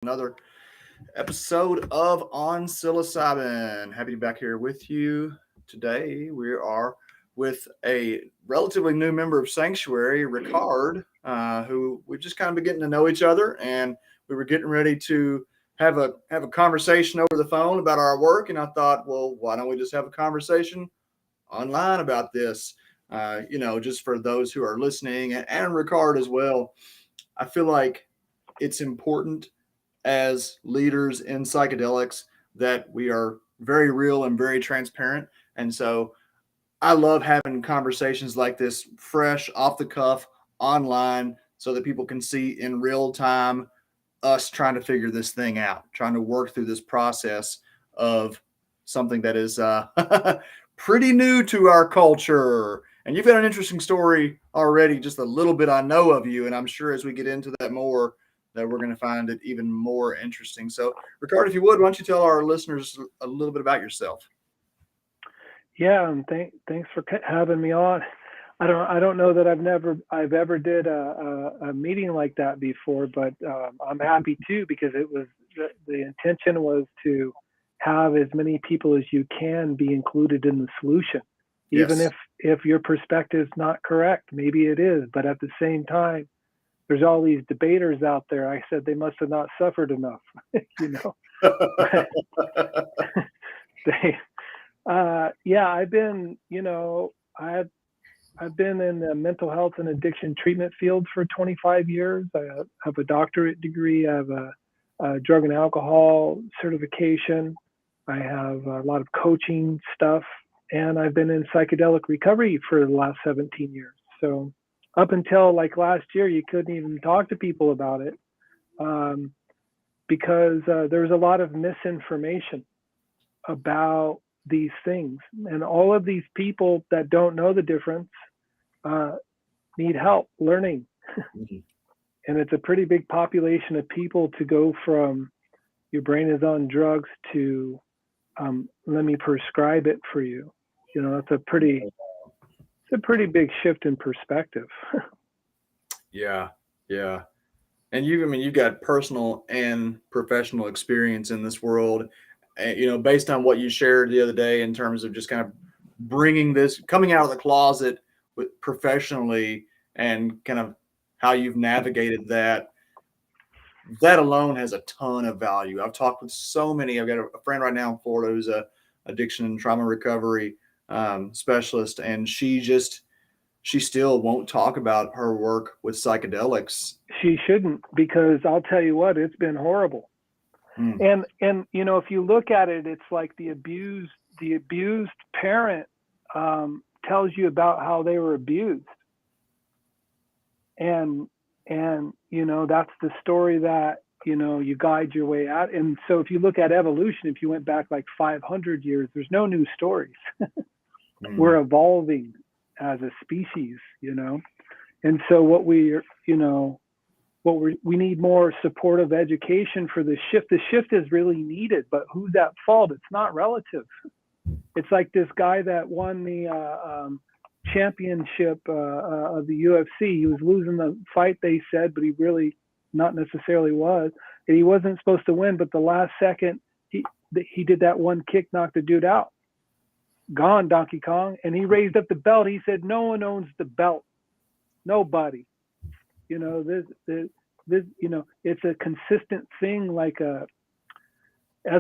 Another episode of On Psilocybin. Happy to be back here with you today. We are with a relatively new member of Sanctuary, Rickard, who we've just kind of been getting to know each other, and we were getting ready to have a conversation over the phone about our work. And I thought, well, why don't we just have a conversation online about this? Just for those who are listening, and Rickard as well. I feel like it's important as leaders in psychedelics that we are very real and very transparent. And so I love having conversations like this, fresh, off the cuff, online, so that people can see in real time us trying to figure this thing out, trying to work through this process of something that is pretty new to our culture. And you've got an interesting story already, just a little bit I know of you. And I'm sure as we get into that more, that we're going to find it even more interesting. So, Rickard, if you would, why don't you tell our listeners a little bit about yourself? Yeah, and thanks for having me on. I don't know that I've ever did a meeting like that before, but I'm happy to, because it was the intention was to have as many people as you can be included in the solution, even Yes. if your perspective is not correct. Maybe it is, but at the same time, there's all these debaters out there. I said they must have not suffered enough, you know. they, yeah, I've been in the mental health and addiction treatment field for 25 years. I have a doctorate degree. I have a drug and alcohol certification. I have a lot of coaching stuff, and I've been in psychedelic recovery for the last 17 years. So up until like last year, you couldn't even talk to people about it because there was a lot of misinformation about these things. And all of these people that don't know the difference need help learning. And it's a pretty big population of people to go from your brain is on drugs to let me prescribe it for you. You know, it's a pretty big shift in perspective. Yeah. And you've got personal and professional experience in this world, based on what you shared the other day in terms of just kind of coming out of the closet professionally, and kind of how you've navigated that. That alone has a ton of value. I've talked with so many. I've got a friend right now in Florida who's a addiction and trauma recovery specialist, and she still won't talk about her work with psychedelics. She shouldn't, because I'll tell you what, it's been horrible. And if you look at it, it's like the abused parent tells you about how they were abused, and that's the story that you guide your way out. And so if you look at evolution, if you went back like 500 years, there's no new stories. We're evolving as a species, and so we need more supportive education for the shift. The shift is really needed, but who's at fault? It's not relative. It's like this guy that won the championship of the UFC. He was losing the fight, they said, but he really not necessarily was. And he wasn't supposed to win, but the last second, he did that one kick, knocked the dude out. Gone, Donkey Kong. And he raised up the belt. He said, no one owns the belt. Nobody. It's a consistent thing, like as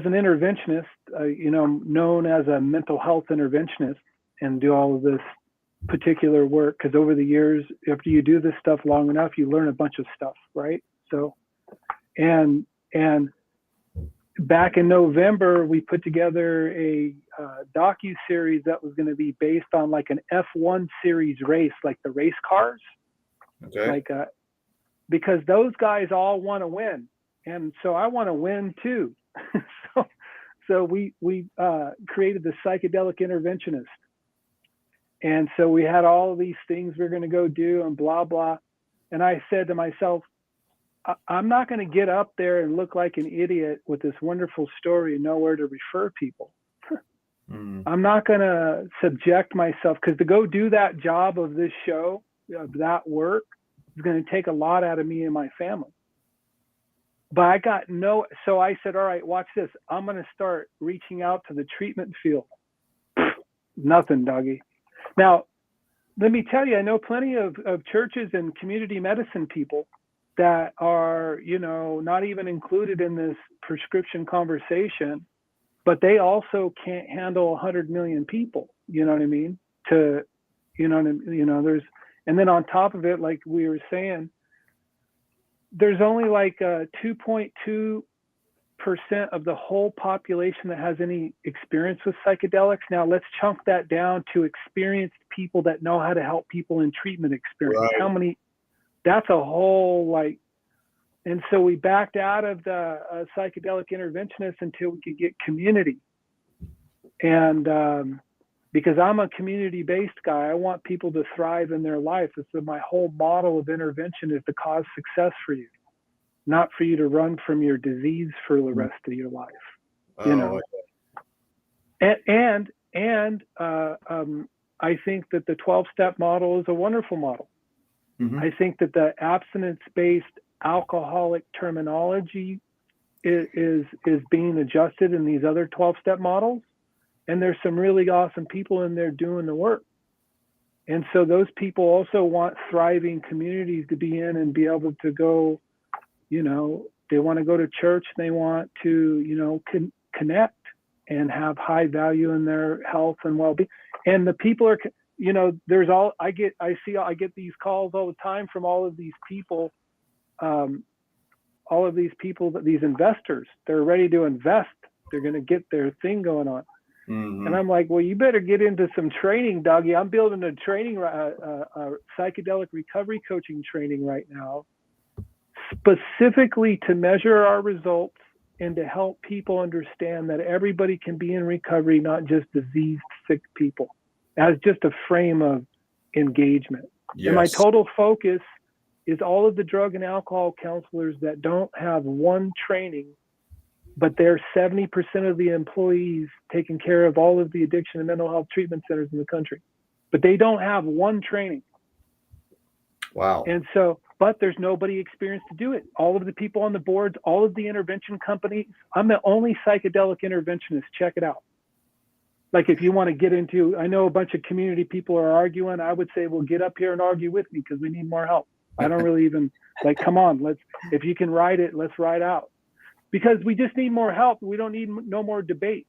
an interventionist, known as a mental health interventionist, and do all of this particular work, because over the years, after you do this stuff long enough, you learn a bunch of stuff, right? So, and back in November, we put together a docu-series that was going to be based on like an F1 series race, like the race cars. Okay. Because those guys all want to win, and so I want to win too. so we created the Psychedelic Interventionist, and so we had all of these things we're going to go do and blah blah. And I said to myself, I'm not going to get up there and look like an idiot with this wonderful story and nowhere to refer people. I'm not going to subject myself, because to go do that job of this show, that work, is going to take a lot out of me and my family. but I got no, so I said, all right, watch this. I'm going to start reaching out to the treatment field. Nothing, doggy. Now, let me tell you, I know plenty of churches and community medicine people that are, not even included in this prescription conversation, but they also can't handle 100 million people. You know what I mean? There's, and then on top of it, like we were saying, there's only like 2.2% of the whole population that has any experience with psychedelics. Now let's chunk that down to experienced people that know how to help people in treatment experience. Right. How many? That's a whole and so we backed out of the psychedelic interventionists until we could get community. And because I'm a community-based guy, I want people to thrive in their life. So my whole model of intervention is to cause success for you, not for you to run from your disease for the rest of your life. Oh, And I think that the 12-step model is a wonderful model. Mm-hmm. I think that the abstinence-based alcoholic terminology is being adjusted in these other 12-step models. And there's some really awesome people in there doing the work. And so those people also want thriving communities to be in and be able to go, they want to go to church. They want to, connect and have high value in their health and well-being. And the people are, I get these calls all the time from all of these people, these investors. They're ready to invest. They're going to get their thing going on. Mm-hmm. And I'm like, well, you better get into some training, doggy. I'm building a training, psychedelic recovery coaching training right now, specifically to measure our results and to help people understand that everybody can be in recovery, not just diseased, sick people, as just a frame of engagement. Yes. And my total focus is all of the drug and alcohol counselors that don't have one training, but they're 70% of the employees taking care of all of the addiction and mental health treatment centers in the country. But they don't have one training. Wow. And so, but there's nobody experienced to do it. All of the people on the boards, all of the intervention companies, I'm the only psychedelic interventionist. Check it out. Like if you want to get into, I know a bunch of community people are arguing. I would say, well, get up here and argue with me because we need more help. I don't really even come on, if you can ride it, let's ride out. Because we just need more help. We don't need no more debate.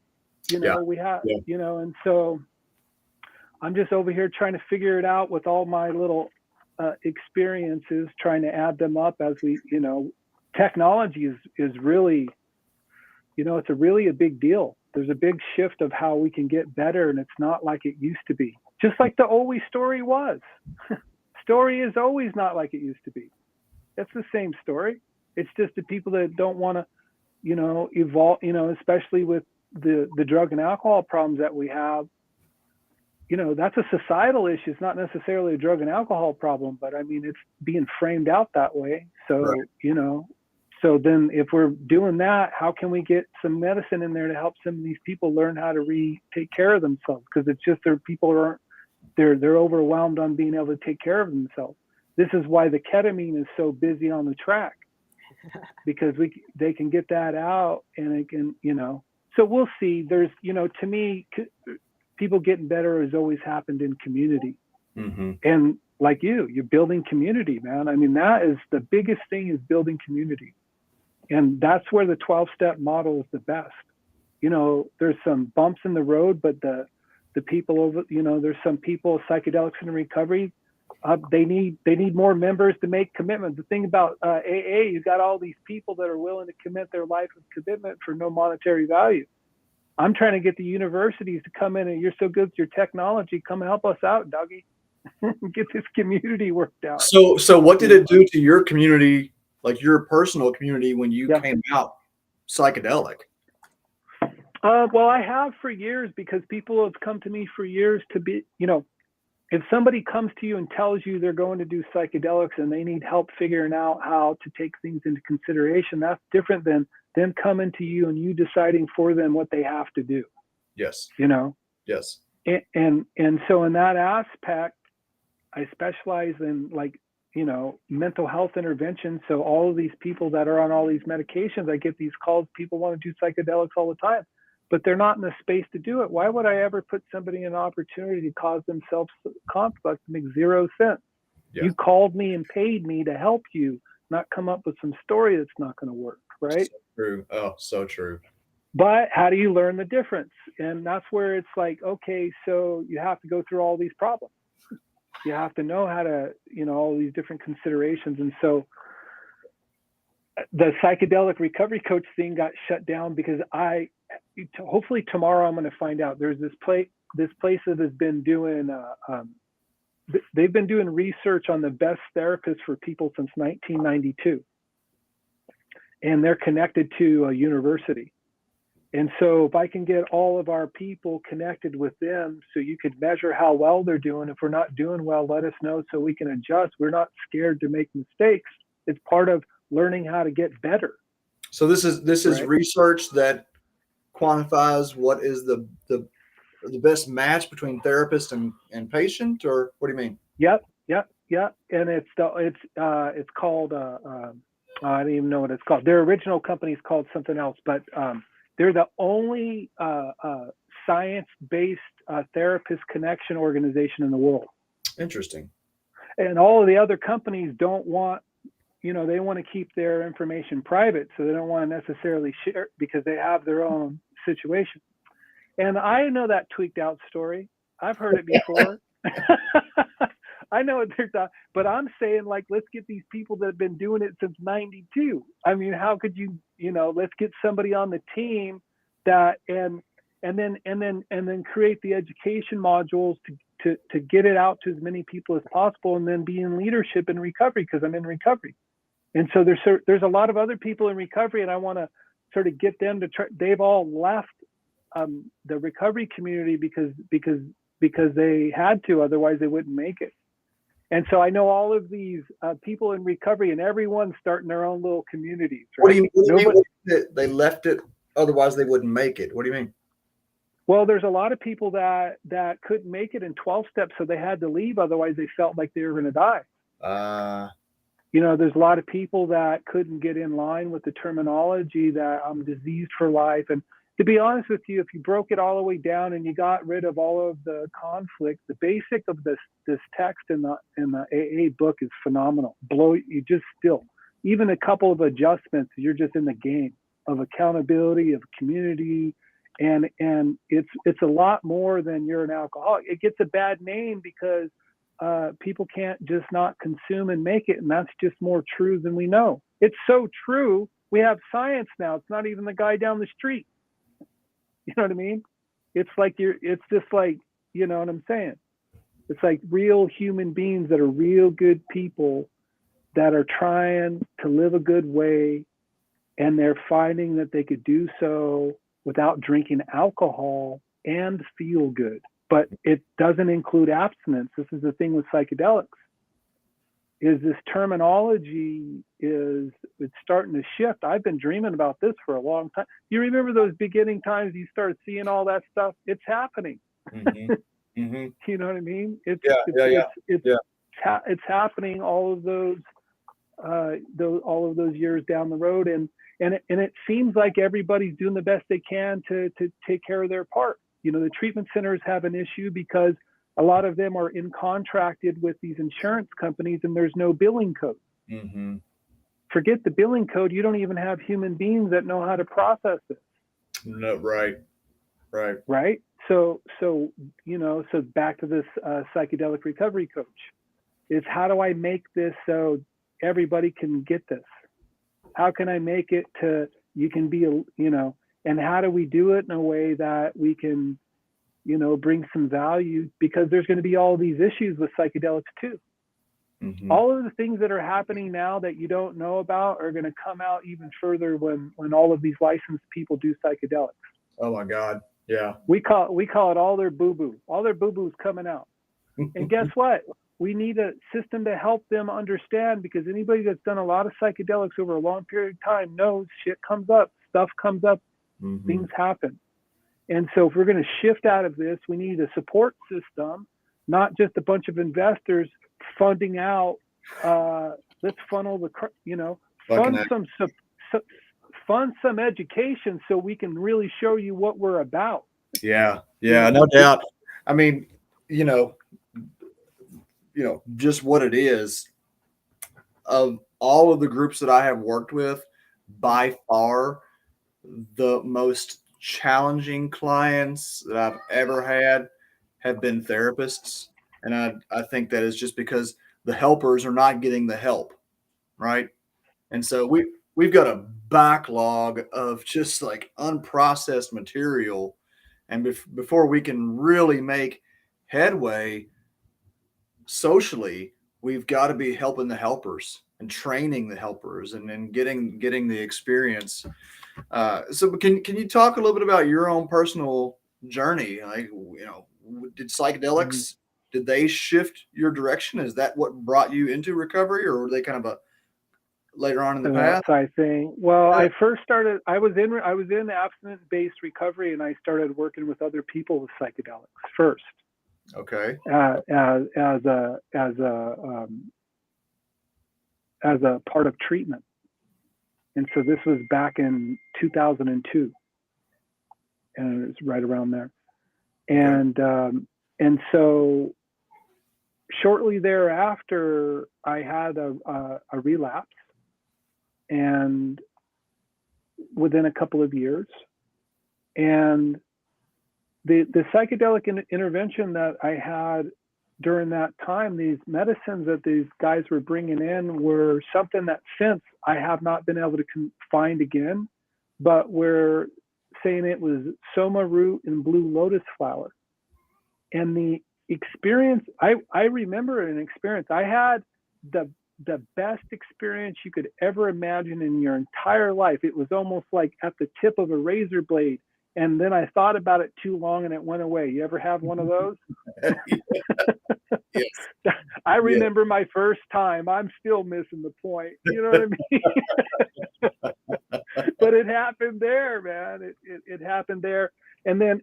We have, and so I'm just over here trying to figure it out with all my little experiences, trying to add them up as we, technology is really, it's really a big deal. There's a big shift of how we can get better, and it's not like it used to be. Just like the always story was. Story is always not like it used to be. That's the same story. It's just the people that don't want to, evolve, especially with the drug and alcohol problems that we have, that's a societal issue. It's not necessarily a drug and alcohol problem, but I mean, it's being framed out that way. So, right. So then if we're doing that, how can we get some medicine in there to help some of these people learn how to take care of themselves? Because it's just they're overwhelmed on being able to take care of themselves. This is why the ketamine is so busy on the track, because they can get that out and it can, so we'll see. There's, to me, people getting better has always happened in community. Mm-hmm. And like you're building community, man. I mean, that is the biggest thing, is building community. And that's where the 12-step model is the best. There's some bumps in the road, but the people over, there's some people, psychedelics in recovery, they need more members to make commitments. The thing about AA, you got all these people that are willing to commit their life of commitment for no monetary value. I'm trying to get the universities to come in, and you're so good with your technology, come help us out, doggy. Get this community worked out. So what did it do to your community, like your personal community, when you came out psychedelic? Well, I have for years, because people have come to me for years to be, if somebody comes to you and tells you they're going to do psychedelics and they need help figuring out how to take things into consideration, that's different than them coming to you and you deciding for them what they have to do. Yes. Yes. And so in that aspect, I specialize in mental health intervention. So all of these people that are on all these medications, I get these calls, people want to do psychedelics all the time, but they're not in the space to do it. Why would I ever put somebody in an opportunity to cause themselves conflict? It makes zero sense. Yeah. You called me and paid me to help you, not come up with some story that's not going to work, right? So true. Oh, so true. But how do you learn the difference? And that's where it's like, okay, so you have to go through all these problems. You have to know how to, all these different considerations. And so the psychedelic recovery coach thing got shut down because hopefully tomorrow I'm going to find out. There's this place that has been doing, they've been doing research on the best therapists for people since 1992. And they're connected to a university. And so if I can get all of our people connected with them, so you could measure how well they're doing. If we're not doing well, let us know so we can adjust. We're not scared to make mistakes. It's part of learning how to get better. So this is right? research that quantifies what is the best match between therapist and patient, or what do you mean? Yep. And it's called I don't even know what it's called. Their original company is called something else, but they're the only science-based therapist connection organization in the world. Interesting. And all of the other companies don't want, they want to keep their information private, so they don't want to necessarily share because they have their own situation. And I know that tweaked out story. I've heard it before. I know what they're talking, but I'm saying, like, let's get these people that have been doing it since '92. I mean, how could you, let's get somebody on the team that and then create the education modules to get it out to as many people as possible, and then be in leadership in recovery, because I'm in recovery. And so there's a lot of other people in recovery, and I want to sort of get them to try. They've all left the recovery community because they had to, otherwise they wouldn't make it. And so I know all of these people in recovery, and everyone's starting their own little communities. Right? What do you mean they left it, otherwise they wouldn't make it? What do you mean? Well, there's a lot of people that couldn't make it in 12 steps, so they had to leave. Otherwise, they felt like they were going to die. There's a lot of people that couldn't get in line with the terminology that I'm diseased for life. And to be honest with you, if you broke it all the way down and you got rid of all of the conflict, the basic of this text in the AA book is phenomenal. Even a couple of adjustments, you're just in the game of accountability, of community, and it's a lot more than you're an alcoholic. It gets a bad name because people can't just not consume and make it, and that's just more true than we know. It's so true. We have science now. It's not even the guy down the street. You know what I mean? It's just like, you know what I'm saying? It's like real human beings that are real good people that are trying to live a good way, and they're finding that they could do so without drinking alcohol and feel good. But it doesn't include abstinence. This is the thing with psychedelics, is this terminology it's starting to shift. I've been dreaming about this for a long time. You remember those beginning times you started seeing all that stuff? It's happening. Mm-hmm. Mm-hmm. You know what I mean? It's happening all of those years down the road, and it seems like everybody's doing the best they can to take care of their part. The treatment centers have an issue because a lot of them are in contracted with these insurance companies, and there's no billing code. Mm-hmm. Forget the billing code. You don't even have human beings that know how to process it. No, right. So back to this psychedelic recovery coach. Is how do I make this so everybody can get this? How can I make it to you can be and how do we do it in a way that we can bring some value, because there's going to be all these issues with psychedelics too. Mm-hmm. All of the things that are happening now that you don't know about are going to come out even further when all of these licensed people do psychedelics. Oh my God. Yeah. We call it all their boo-boo. All their boo-boos coming out. And guess what? We need a system to help them understand, because anybody that's done a lot of psychedelics over a long period of time knows shit comes up, stuff comes up, mm-hmm. things happen. And so if we're going to shift out of this, we need a support system, not just a bunch of investors funding out let's funnel the, Fucking fund some education so we can really show you what we're about. yeah, no doubt. I mean, just what it is. Of all of the groups that I have worked with, by far the most challenging clients that I've ever had have been therapists. And I think that is just because the helpers are not getting the help, right? And so we've got a backlog of just like unprocessed material. And before we can really make headway socially, we've got to be helping the helpers and training the helpers and getting the experience. So can you talk a little bit about your own personal journey? Like, did psychedelics, did they shift your direction? Is that what brought you into recovery, or were they kind of a later on in the An path? outside thing. Well, I first started. I was in abstinence-based recovery, and I started working with other people with psychedelics first. Okay. As a part of treatment, and so this was back in 2002, and it was right around there, and so shortly thereafter, I had a relapse. And within a couple of years, and the psychedelic intervention that I had during that time, these medicines that these guys were bringing in were something that since I have not been able to find again, but we're saying it was soma root and blue lotus flower. And the experience, I remember an experience. I had the best experience you could ever imagine in your entire life. It was almost like at the tip of a razor blade. And then I thought about it too long and it went away. You ever have one of those? Yes. I remember my first time. I'm still missing the point. You know what I mean? But it happened there, man. It happened there. And then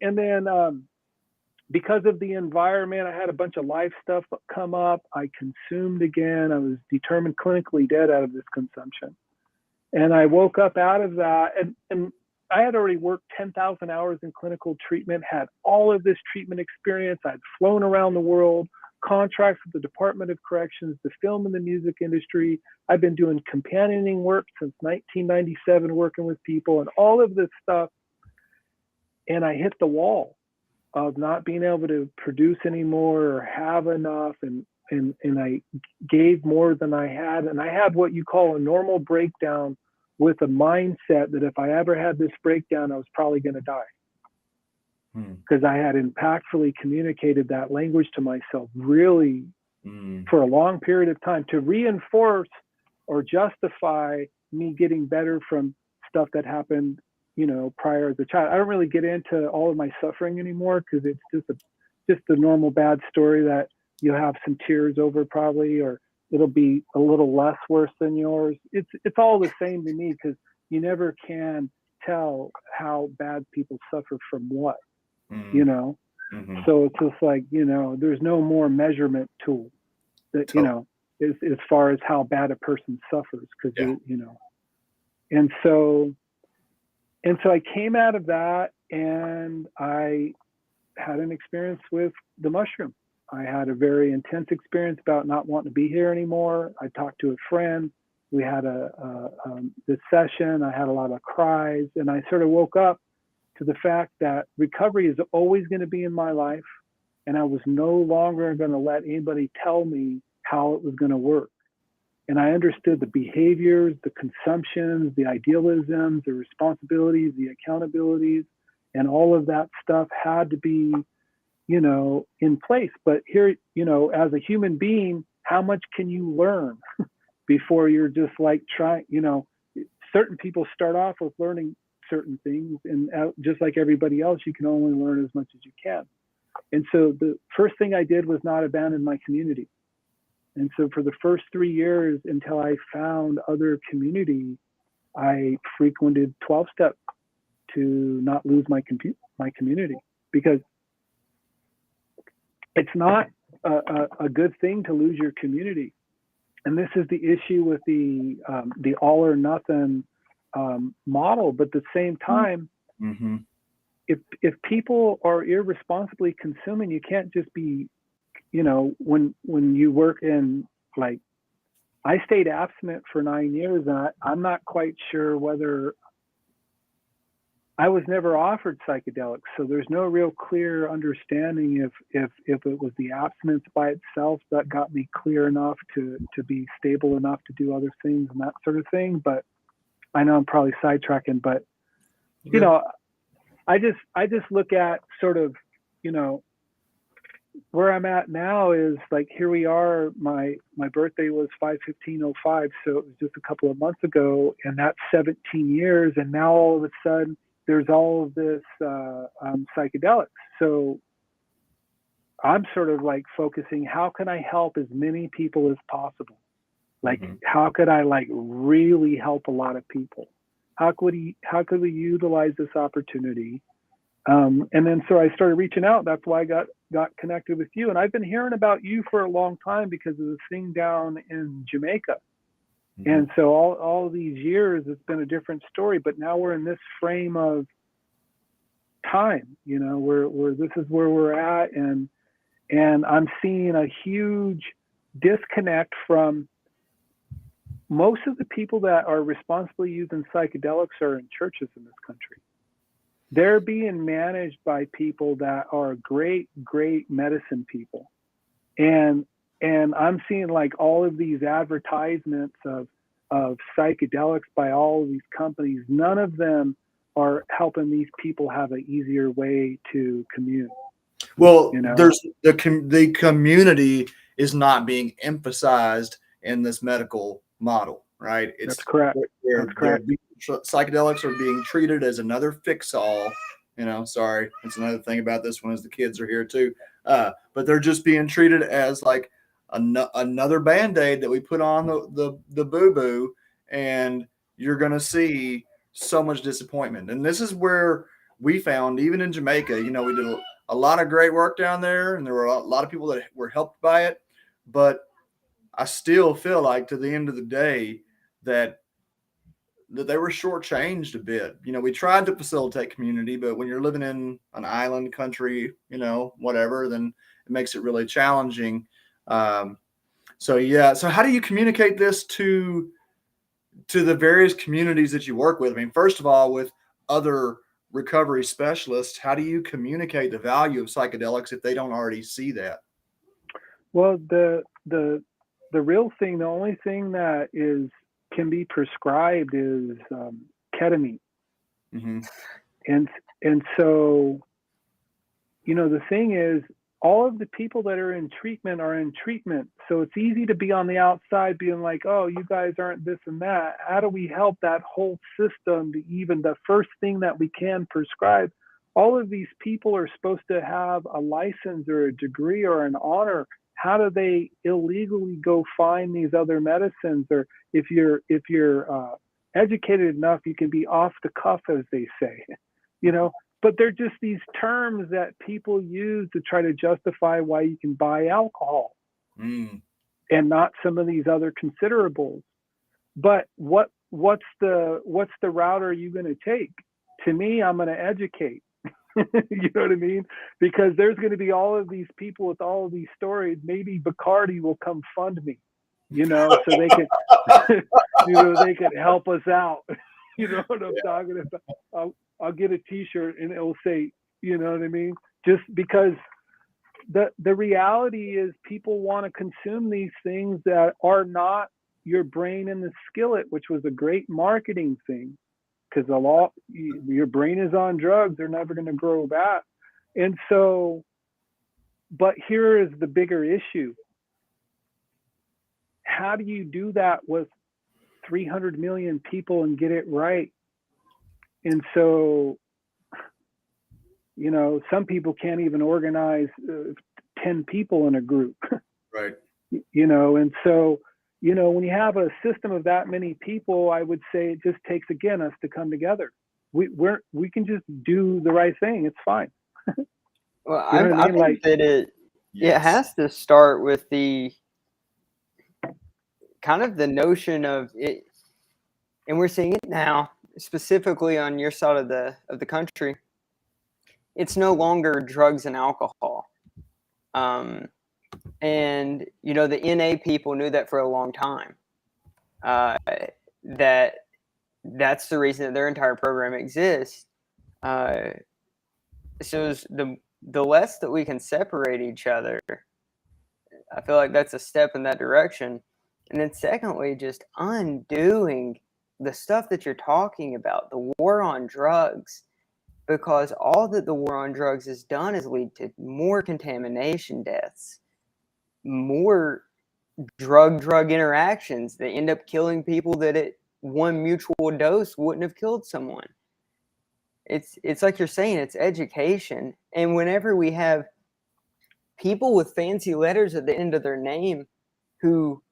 because of the environment, I had a bunch of life stuff come up. I consumed again. I was determined clinically dead out of this consumption. And I woke up out of that. And I had already worked 10,000 hours in clinical treatment, had all of this treatment experience. I'd flown around the world, contracts with the Department of Corrections, the film and the music industry. I've been doing companioning work since 1997, working with people and all of this stuff. And I hit the wall of not being able to produce anymore or have enough, and I gave more than I had, and I had what you call a normal breakdown with a mindset that if I ever had this breakdown, I was probably going to die, because I had impactfully communicated that language to myself really for a long period of time to reinforce or justify me getting better from stuff that happened prior as a child. I don't really get into all of my suffering anymore because it's just a normal bad story that you'll have some tears over probably, or it'll be a little less worse than yours. It's all the same to me because you never can tell how bad people suffer from what, So it's just like, there's no more measurement tool that, as far as how bad a person suffers because, And so I came out of that and I had an experience with the mushroom. I had a very intense experience about not wanting to be here anymore. I talked to a friend. We had this session. I had a lot of cries, and I sort of woke up to the fact that recovery is always going to be in my life, and I was no longer going to let anybody tell me how it was going to work. And I understood the behaviors, the consumptions, the idealisms, the responsibilities, the accountabilities, and all of that stuff had to be, in place. But here, as a human being, how much can you learn before you're just like trying, certain people start off with learning certain things, and just like everybody else, you can only learn as much as you can. And so the first thing I did was not abandon my community. And so for the first 3 years until I found other community, I frequented 12-step to not lose my community, because it's not a good thing to lose your community. this is the issue with the all or nothing model. But at the same time, Mm-hmm. if people are irresponsibly consuming, you can't just be, when you work in, like, I stayed abstinent for 9 years, and I'm not quite sure whether I was never offered psychedelics, so there's no real clear understanding if it was the abstinence by itself that got me clear enough to be stable enough to do other things and that sort of thing. But I know I'm probably sidetracking, but I just look at sort of, where I'm at now is like, here we are. My birthday was 5/15/05, so it was just a couple of months ago, and that's 17 years. And now all of a sudden, there's all of this psychedelics. So I'm sort of like focusing, how can I help as many people as possible? Like, how could I like really help a lot of people? How could we utilize this opportunity? And then so I started reaching out. That's why I got connected with you. And I've been hearing about you for a long time because of the thing down in Jamaica. And so all these years, it's been a different story. But now we're in this frame of time, where this is where we're at, and I'm seeing a huge disconnect from most of the people that are responsibly using psychedelics are in churches in this country. They're being managed by people that are great medicine people, and I'm seeing like all of these advertisements of psychedelics by all of these companies. None of them are helping these people have an easier way to commune. Well, there's the community is not being emphasized in this medical model, right? That's correct. That's correct. Psychedelics are being treated as another fix-all. Sorry, it's another thing about this one is the kids are here too. But they're just being treated as like another Band-Aid that we put on the boo-boo, and you're going to see so much disappointment. And this is where we found, even in Jamaica, we did a lot of great work down there, and there were a lot of people that were helped by it. But I still feel like, to the end of the day, that they were shortchanged a bit. We tried to facilitate community, but when you're living in an island country, whatever, then it makes it really challenging. So how do you communicate this to the various communities that you work with? I mean, first of all, with other recovery specialists, how do you communicate the value of psychedelics if they don't already see that? Well, the real thing, the only thing that can be prescribed is ketamine. And so, the thing is, all of the people that are in treatment are in treatment. So it's easy to be on the outside being like, oh, you guys aren't this and that. How do we help that whole system to even the first thing that we can prescribe? All of these people are supposed to have a license or a degree or an honor. How do they illegally go find these other medicines? Or if you're educated enough, you can be off the cuff, as they say, But they're just these terms that people use to try to justify why you can buy alcohol and not some of these other considerables. But what's the route are you going to take? To me, I'm going to educate. You know what I mean? Because there's going to be all of these people with all of these stories. Maybe Bacardi will come fund me, so they can, they can help us out. You know what I'm talking about? I'll get a T-shirt and it'll say, you know what I mean? Just because the reality is people want to consume these things that are not your brain in the skillet, which was a great marketing thing, because your brain is on drugs. They're never going to grow back. And so, but here is the bigger issue. How do you do that with 300 million people and get it right? And so, some people can't even organize 10 people in a group. Right. And so, when you have a system of that many people, I would say it just takes, again, us to come together. We can just do the right thing. It's fine. Well, I think that it has to start with the kind of the notion of it, and we're seeing it now, specifically on your side of the country. It's no longer drugs and alcohol. And, you know, the NA people knew that for a long time. That's the reason that their entire program exists. So the less that we can separate each other, I feel like that's a step in that direction. And then secondly, just undoing the stuff that you're talking about, the war on drugs, because all that the war on drugs has done is lead to more contamination deaths, more drug interactions that end up killing people that at one mutual dose wouldn't have killed someone. It's like you're saying, it's education. And whenever we have people with fancy letters at the end of their name who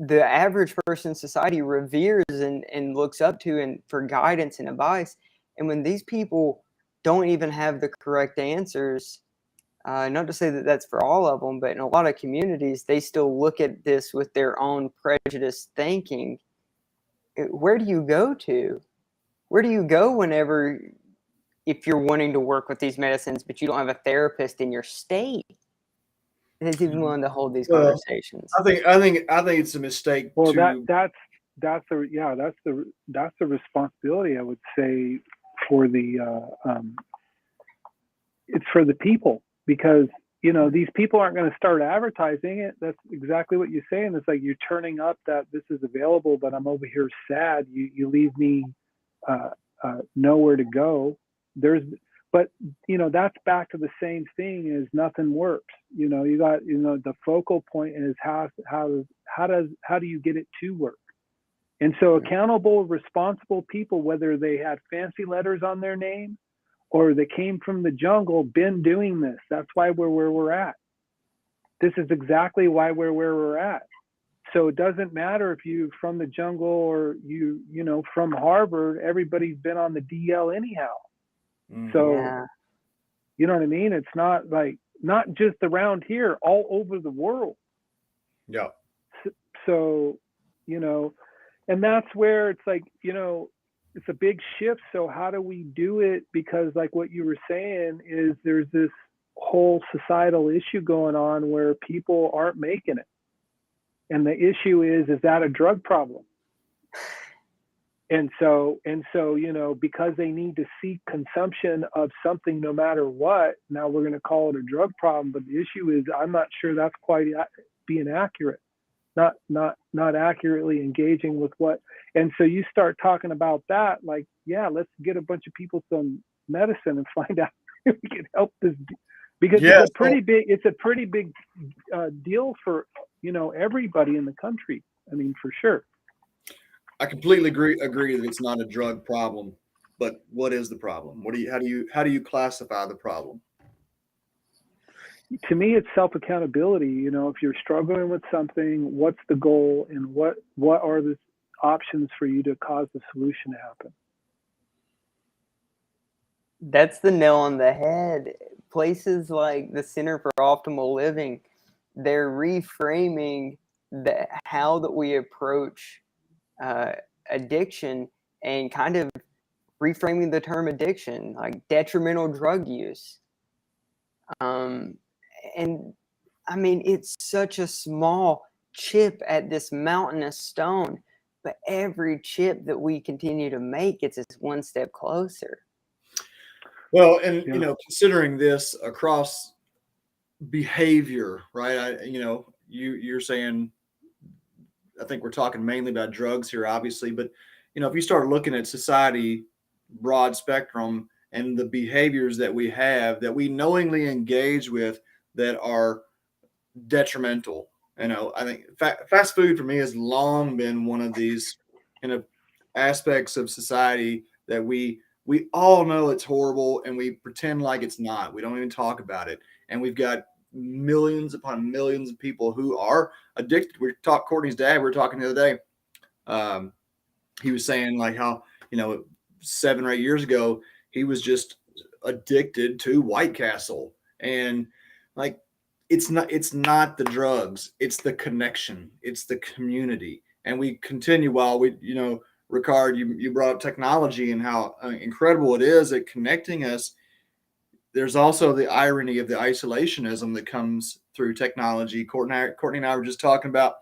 the average person in society reveres and looks up to and for guidance and advice, and when these people don't even have the correct answers, not to say that that's for all of them, but in a lot of communities, they still look at this with their own prejudiced thinking. Where do you go to? Where do you go whenever, if you're wanting to work with these medicines, but you don't have a therapist in your state that's even willing to hold these conversations? I think it's a mistake. Well, that's the responsibility, I would say, for it's for the people, because, you know, these people aren't going to start advertising it. That's exactly what you're saying. It's like you're turning up that this is available, but I'm over here sad. You leave me nowhere to go. But you know, that's back to the same thing, is nothing works. You know, you got, you know, the focal point is how do you get it to work? And so accountable, responsible people, whether they had fancy letters on their name or they came from the jungle, been doing this. That's why we're where we're at. This is exactly why we're where we're at. So it doesn't matter if you're from the jungle or you know, from Harvard, everybody's been on the DL anyhow. So, yeah. You know what I mean? It's not like, not just around here, all over the world. Yeah. So, you know, and that's where it's like, you know, it's a big shift. So how do we do it? Because like what you were saying is there's this whole societal issue going on where people aren't making it. And the issue is that a drug problem? And so, you know, because they need to seek consumption of something no matter what, now we're going to call it a drug problem. But the issue is, I'm not sure that's quite being accurate, not accurately engaging with what. And so you start talking about that, like, yeah, let's get a bunch of people some medicine and find out if we can help this, because it's a pretty big deal for, you know, everybody in the country. I mean, for sure. I completely agree that it's not a drug problem, but what is the problem? How do you classify the problem? To me, it's self-accountability. You know, if you're struggling with something, what's the goal, and what are the options for you to cause the solution to happen? That's the nail on the head. Places like the Center for Optimal Living, they're reframing how that we approach addiction, and kind of reframing the term addiction, like detrimental drug use. And I mean, it's such a small chip at this mountainous stone, but every chip that we continue to make gets us one step closer. Well, and you know, considering this across behavior, right? You're saying, I think we're talking mainly about drugs here, obviously, but you know, if you start looking at society, broad spectrum, and the behaviors that we have that we knowingly engage with that are detrimental, you know, I think fast food for me has long been one of these kind of aspects of society that we all know it's horrible and we pretend like it's not. We don't even talk about it, and we've got millions upon millions of people who are addicted. Courtney's dad, we were talking the other day. He was saying like how, you know, 7 or 8 years ago, he was just addicted to White Castle. And like, it's not the drugs, it's the connection, it's the community. And we continue while we, Rickard, you brought up technology and how incredible it is at connecting us. There's also the irony of the isolationism that comes through technology. Courtney and I were just talking about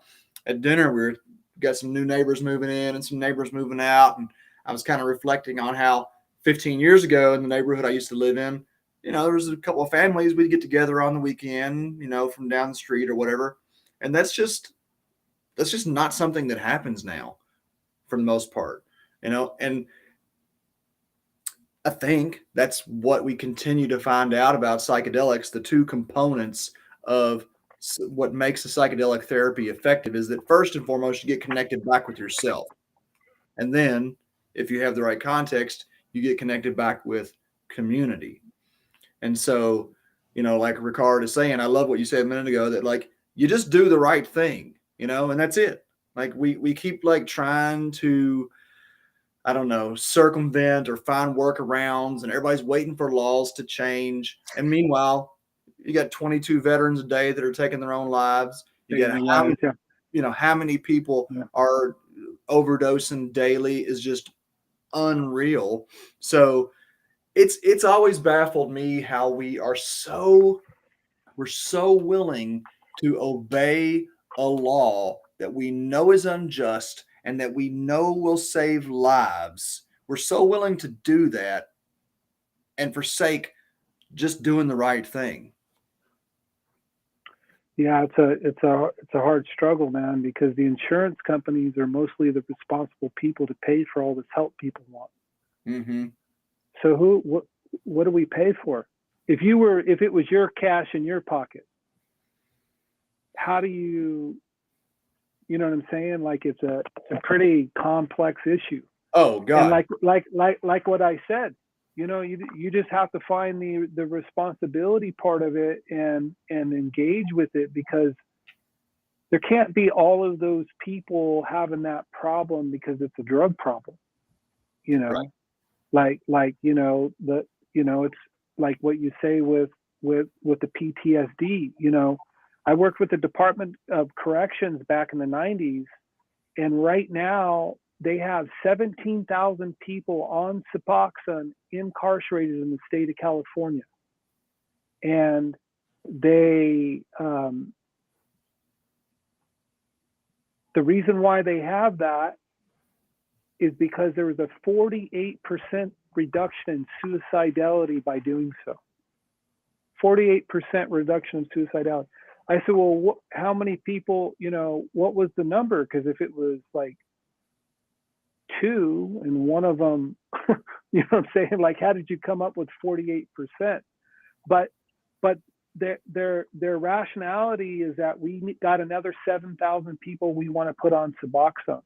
at dinner. We got some new neighbors moving in and some neighbors moving out, and I was kind of reflecting on how 15 years ago in the neighborhood I used to live in, there was a couple of families we'd get together on the weekend, from down the street or whatever, and that's just not something that happens now, for the most part, and I think that's what we continue to find out about psychedelics. The two components of what makes a psychedelic therapy effective is that first and foremost, you get connected back with yourself. And then if you have the right context, you get connected back with community. And so, like Rickard is saying, I love what you said a minute ago, that like, you just do the right thing, and that's it. Like we keep like trying to, I don't know, circumvent or find workarounds, and everybody's waiting for laws to change. And meanwhile, you got 22 veterans a day that are taking their own lives. You got how many people are overdosing daily is just unreal. So it's always baffled me how we're so willing to obey a law that we know is unjust and that we know will save lives. We're so willing to do that and forsake just doing the right thing. Yeah, it's a hard struggle, man, because the insurance companies are mostly the responsible people to pay for all this help people want. Mm-hmm. So what do we pay for? If it was your cash in your pocket, how do you know what I'm saying? Like it's a pretty complex issue. Oh God. And like what I said, you just have to find the responsibility part of it and engage with it, because there can't be all of those people having that problem because it's a drug problem. Right. It's like what you say with the PTSD. I worked with the Department of Corrections back in the 90s, and right now they have 17,000 people on Suboxone incarcerated in the state of California. And they, the reason why they have that is because there was a 48% reduction in suicidality by doing so. 48% reduction in suicidality. I said, well, how many people, what was the number? Because if it was like 2 and one of them, you know what I'm saying? Like, how did you come up with 48%? But their rationality is that we got another 7,000 people we want to put on Suboxone.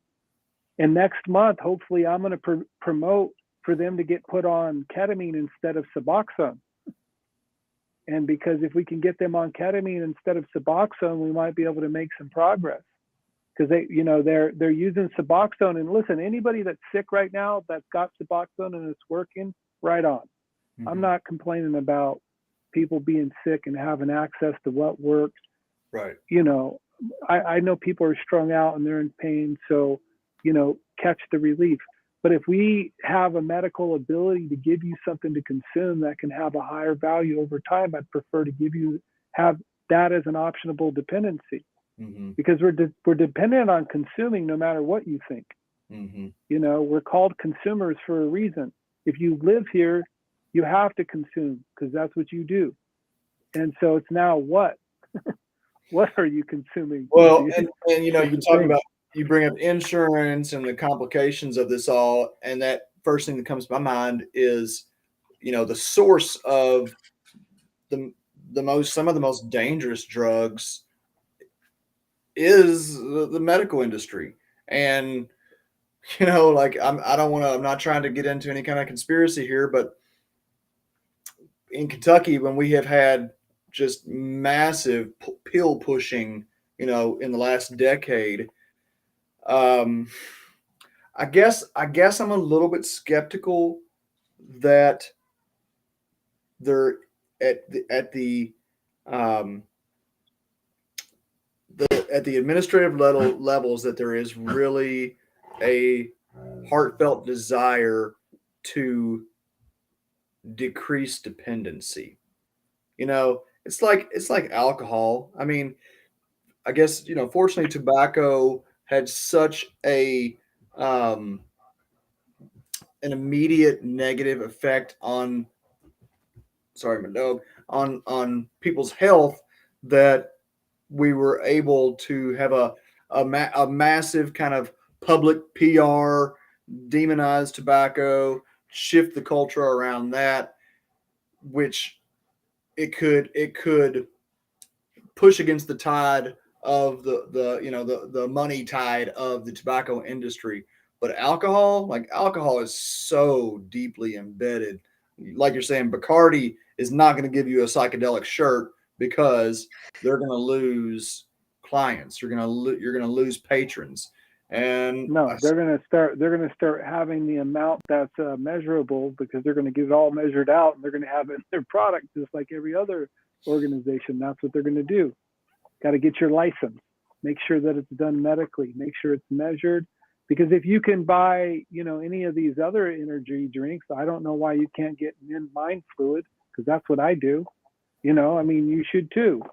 And next month, hopefully I'm going to promote for them to get put on ketamine instead of Suboxone. And because if we can get them on ketamine instead of Suboxone, we might be able to make some progress. Because they're using Suboxone. And listen, anybody that's sick right now that's got Suboxone and it's working, right on. Mm-hmm. I'm not complaining about people being sick and having access to what works. Right. I know people are strung out and they're in pain, so catch the relief. But if we have a medical ability to give you something to consume that can have a higher value over time, I'd prefer to have that as an optionable dependency. Mm-hmm. Because we're dependent on consuming no matter what you think. Mm-hmm. We're called consumers for a reason. If you live here, you have to consume because that's what you do. And so it's now what? What are you consuming? Well, and you talk about, you bring up insurance and the complications of this all, and that first thing that comes to my mind is, the source of some of the most dangerous drugs is the medical industry. And I'm not trying to get into any kind of conspiracy here, but in Kentucky, when we have had just massive pill pushing, in the last decade, I guess I'm a little bit skeptical that they're at the at the administrative levels that there is really a heartfelt desire to decrease dependency. It's like alcohol. I mean, I guess, fortunately, tobacco had such an immediate negative effect on, sorry, my dog, on people's health, that we were able to have a massive kind of public PR, demonize tobacco, shift the culture around that, which it could push against the tide of the money tide of the tobacco industry. But alcohol is so deeply embedded. Like you're saying, Bacardi is not going to give you a psychedelic shirt because they're going to lose clients. You're going to lose patrons. And no, they're going to start having the amount that's measurable, because they're going to get it all measured out, and they're going to have it in their product just like every other organization. That's what they're going to do. Got to get your license, make sure that it's done medically, make sure it's measured. Because if you can buy, any of these other energy drinks, I don't know why you can't get mind fluid, because that's what I do. I mean, you should too.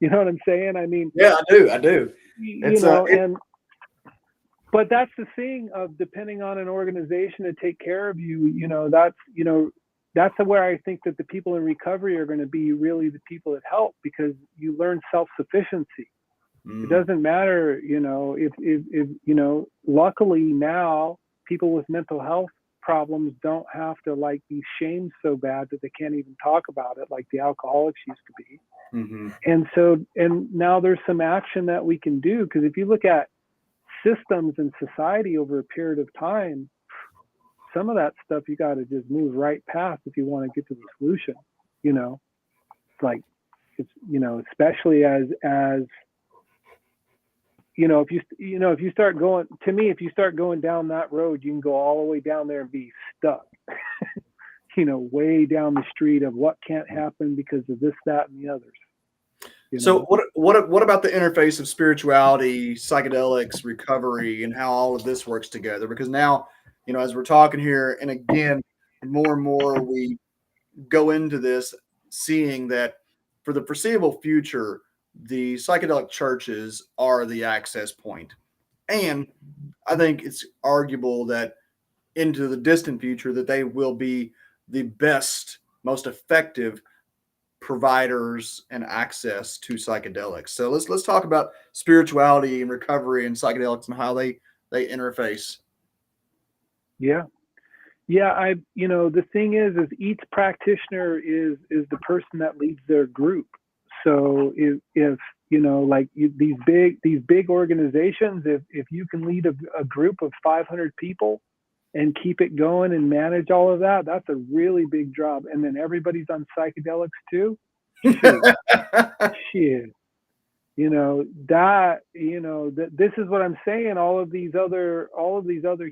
You know what I'm saying? I mean, yeah, I do. But that's the thing of depending on an organization to take care of you. That's where I think that the people in recovery are going to be really the people that help, because you learn self-sufficiency. It doesn't matter, if luckily now people with mental health problems don't have to be shamed so bad that they can't even talk about it like the alcoholics used to be. And now there's some action that we can do, because if you look at systems and society over a period of time, some of that stuff you got to just move right past if you want to get to the solution. Especially as if you start going, to me, if you start going down that road, you can go all the way down there and be stuck, way down the street of what can't happen because of this, that, and the others. So what about the interface of spirituality, psychedelics, recovery, and how all of this works together? Because now, as we're talking here, and again, more and more we go into this, seeing that for the foreseeable future, the psychedelic churches are the access point. And I think it's arguable that into the distant future that they will be the best, most effective providers and access to psychedelics. So let's talk about spirituality and recovery and psychedelics and how they interface. Yeah. The thing is each practitioner is the person that leads their group. So if these big organizations, if you can lead a group of 500 people and keep it going and manage all of that, that's a really big job. And then everybody's on psychedelics too. Shit. This is what I'm saying. All of these other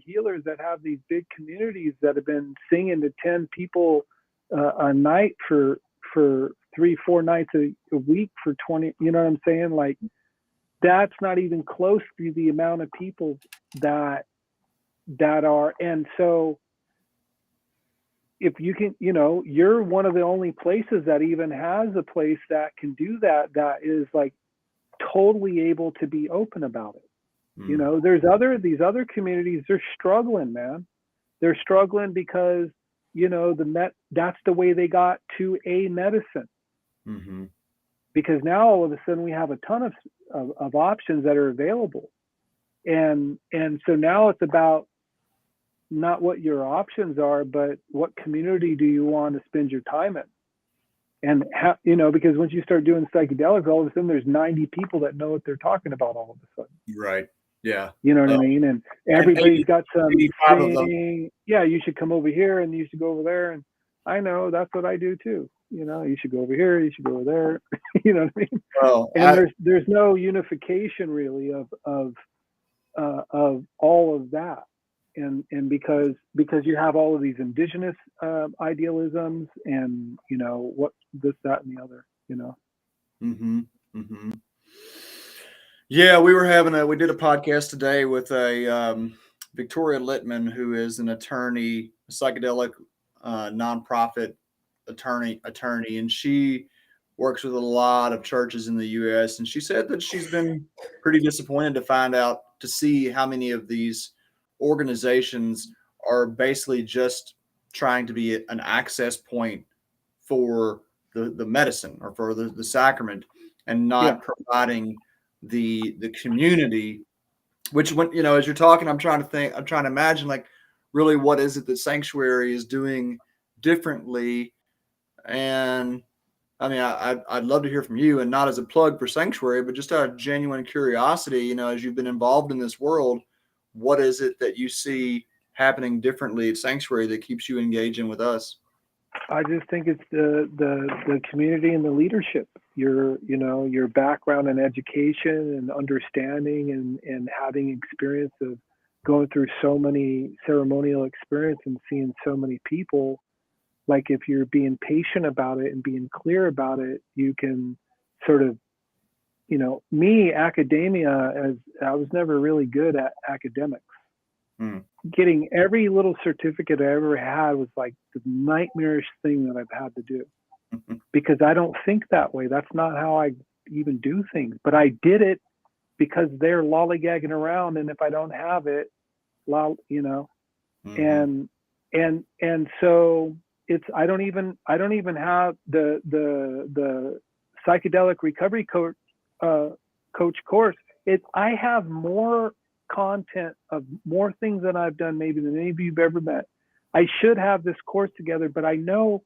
healers that have these big communities that have been singing to 10 people a night for 3-4 nights a week for 20, you know what I'm saying? That's not even close to the amount of people that are. And so if you can, you're one of the only places that even has a place that can do that is totally able to be open about it. There's these other communities, they're struggling, man. They're struggling because that's the way they got to a medicine. Because now all of a sudden we have a ton of options that are available, and so now it's about not what your options are, but what community do you want to spend your time in. And because once you start doing psychedelics, all of a sudden there's 90 people that know what they're talking about all of a sudden. Right. Yeah. You know what I mean? And everybody's got some saying, yeah, you should come over here and you should go over there. And I know that's what I do too. You should go over here, you should go over there. You know what I mean? Well, and there's no unification really of all of that. And because you have all of these indigenous idealisms and what this, that, and the other, Mm-hmm. Yeah, we did a podcast today with a Victoria Littman, who is an attorney, a psychedelic nonprofit attorney, and she works with a lot of churches in the U.S. And she said that she's been pretty disappointed to see how many of these organizations are basically just trying to be an access point for the medicine or for the sacrament, and not providing the community. Which, when as you're talking, I'm trying to imagine, like, really, what is it that Sanctuary is doing differently? And I mean, I'd love to hear from you, and not as a plug for Sanctuary, but just out of genuine curiosity, as you've been involved in this world, what is it that you see happening differently at Sanctuary that keeps you engaging with us? I just think it's the community and the leadership. Your background in education and understanding and having experience of going through so many ceremonial experience and seeing so many people. Like, if you're being patient about it and being clear about it, you can sort of, me, academia, as I was never really good at academics. Getting every little certificate I ever had was like the nightmarish thing that I've had to do, because I don't think that way. That's not how I even do things. But I did it because they're lollygagging around, and if I don't have it, and so it's I don't even have the psychedelic recovery coach course. I have more content of more things that I've done maybe than any of you've ever met. I should have this course together, but I know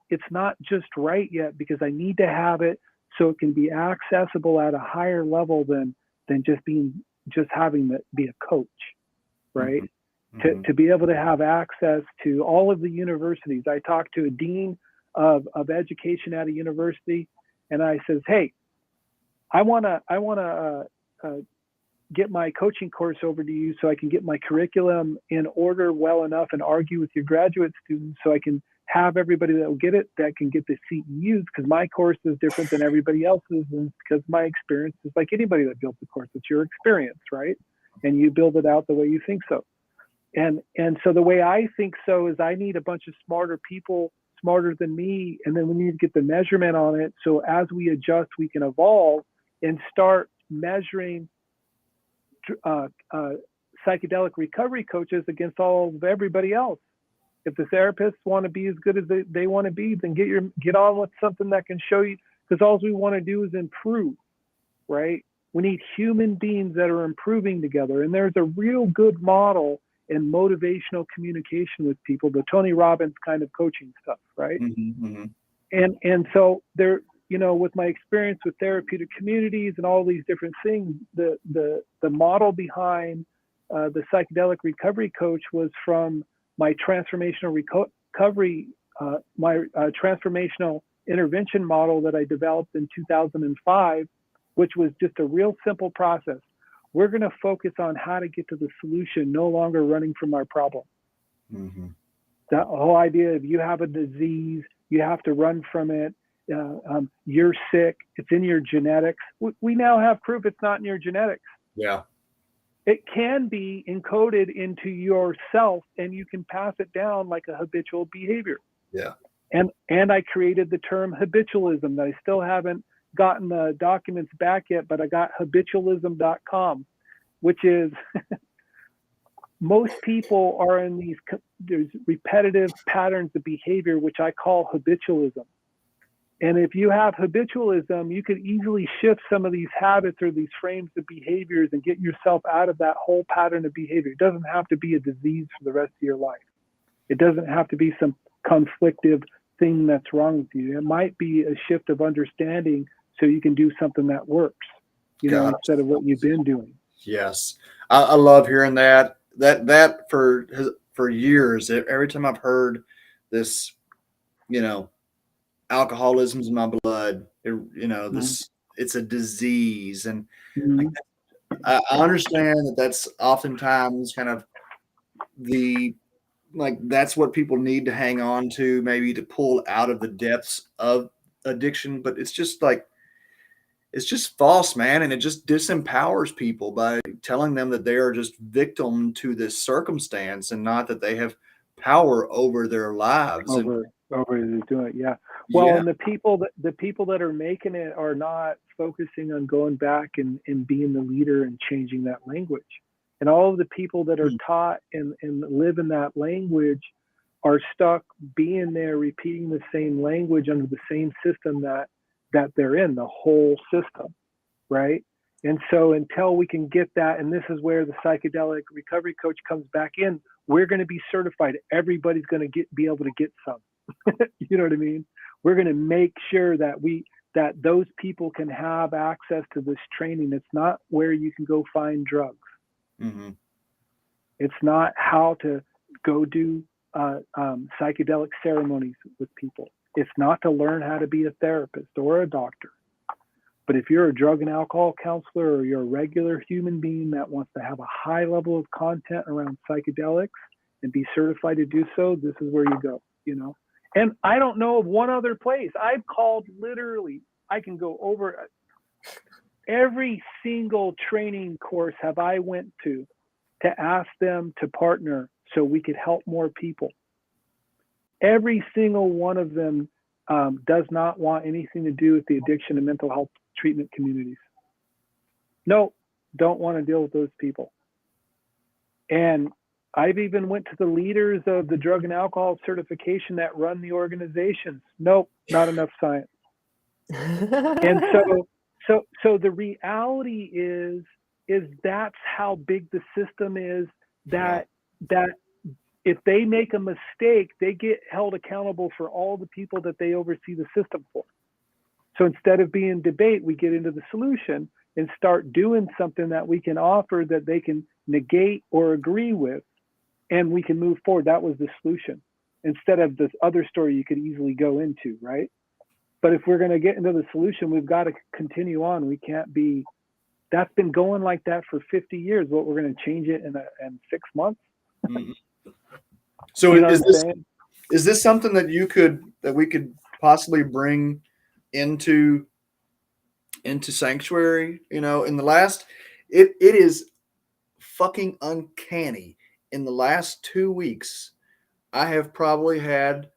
it's not just right yet, because I need to have it so it can be accessible at a higher level than just having to be a coach, right? To be able to have access to all of the universities. I talked to a dean of education at a university, and I says, hey, I want to get my coaching course over to you so I can get my curriculum in order well enough and argue with your graduate students so I can have everybody that will get it, that can get the CEUs, because my course is different than everybody else's, and because my experience is like anybody that built the course. It's your experience, right? And you build it out the way you think so. And so the way I think so is I need a bunch of smarter people, smarter than me, and then we need to get the measurement on it. So as we adjust, we can evolve and start measuring psychedelic recovery coaches against all of everybody else. If the therapists want to be as good as they want to be, then get on with something that can show you, because all we want to do is improve, right? We need human beings that are improving together. And there's a real good model in motivational communication with people, the Tony Robbins kind of coaching stuff, right? And so there, with my experience with therapeutic communities and all these different things, the model behind the psychedelic recovery coach was from my transformational recovery, my transformational intervention model that I developed in 2005, which was just a real simple process. We're going to focus on how to get to the solution, no longer running from our problem. That whole idea of you have a disease, you have to run from it. You're sick, it's in your genetics. We now have proof it's not in your genetics. Yeah. It can be encoded into yourself, and you can pass it down like a habitual behavior. Yeah. And I created the term habitualism that I still haven't gotten the documents back yet, but I got habitualism.com, which is most people are in there's repetitive patterns of behavior, which I call habitualism. And if you have habitualism, you could easily shift some of these habits or these frames of behaviors and get yourself out of that whole pattern of behavior. It doesn't have to be a disease for the rest of your life. It doesn't have to be some conflictive thing that's wrong with you. It might be a shift of understanding so you can do something that works, instead of what you've been doing. Yes. I love hearing that for years. Every time I've heard this, alcoholism's in my blood, it's a disease. And I understand that's oftentimes kind of that's what people need to hang on to, maybe to pull out of the depths of addiction. But it's just like, it's just false, man. And it just disempowers people by telling them that they are just victim to this circumstance and not that they have power over their lives. And Over they do it, yeah. Well, yeah, and the people that are making it are not focusing on going back and being the leader and changing that language. And all of the people that are taught and live in that language are stuck being there, repeating the same language under the same system that they're in, the whole system, right? And so until we can get that, and this is where the psychedelic recovery coach comes back in, we're going to be certified. Everybody's going to be able to get some. You know what I mean? We're going to make sure that those people can have access to this training. It's not where you can go find drugs. mm-hmm. It's not how to go do psychedelic ceremonies with people. It's not to learn how to be a therapist or a doctor. But if you're a drug and alcohol counselor, or you're a regular human being that wants to have a high level of content around psychedelics and be certified to do so, this is where you go, you know? And I don't know of one other place. I've called literally, I can go over every single training course have I went to ask them to partner so we could help more people. Every single one of them does not want anything to do with the addiction and mental health treatment communities. No, don't want to deal with those people. And I've even went to the leaders of the drug and alcohol certification that run the organizations. Nope, not enough science. And so the reality is that's how big the system is, that if they make a mistake, they get held accountable for all the people that they oversee the system for. So instead of being debate, we get into the solution and start doing something that we can offer that they can negate or agree with, and we can move forward. That was the solution, instead of this other story you could easily go into, right? But if we're going to get into the solution, we've got to continue on. We can't be, that's been going like that for 50 years. What, we're going to change it in 6 months? Mm-hmm. So you know is this something that we could possibly bring into Sanctuary? You know, in the last, it is fucking uncanny. In the last 2 weeks, I have probably had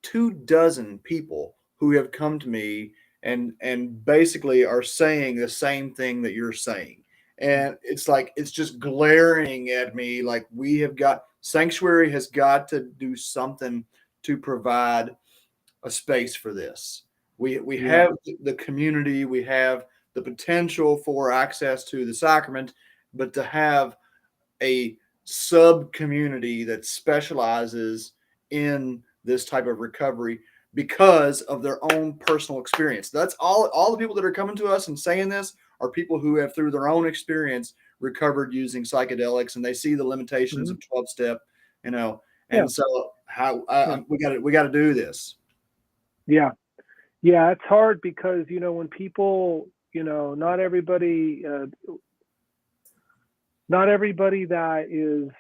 24 people who have come to me and basically are saying the same thing that you're saying. And it's like, it's just glaring at me like Sanctuary has got to do something to provide a space for this. We have the community, we have the potential for access to the sacrament, but to have a sub community that specializes in this type of recovery because of their own personal experience. That's all the people that are coming to us and saying this are people who have, through their own experience, recovered using psychedelics, and they see the limitations of 12-step, you know. And so we got to do this. Yeah, it's hard because, you know, when people, you know, not everybody that is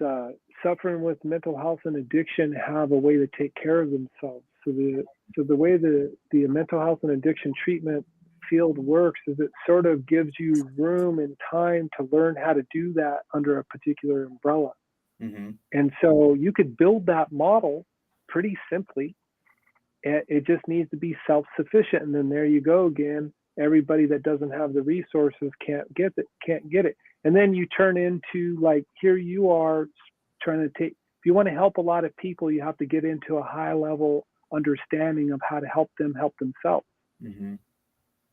suffering with mental health and addiction have a way to take care of themselves. So the way the mental health and addiction treatment field works is it sort of gives you room and time to learn how to do that under a particular umbrella. Mm-hmm. And so you could build that model pretty simply. It just needs to be self-sufficient. And then there you go again. Everybody that doesn't have the resources can't get it. And then you turn into, like, here you are trying to take, if you want to help a lot of people, you have to get into a high level understanding of how to help them help themselves. Mm-hmm.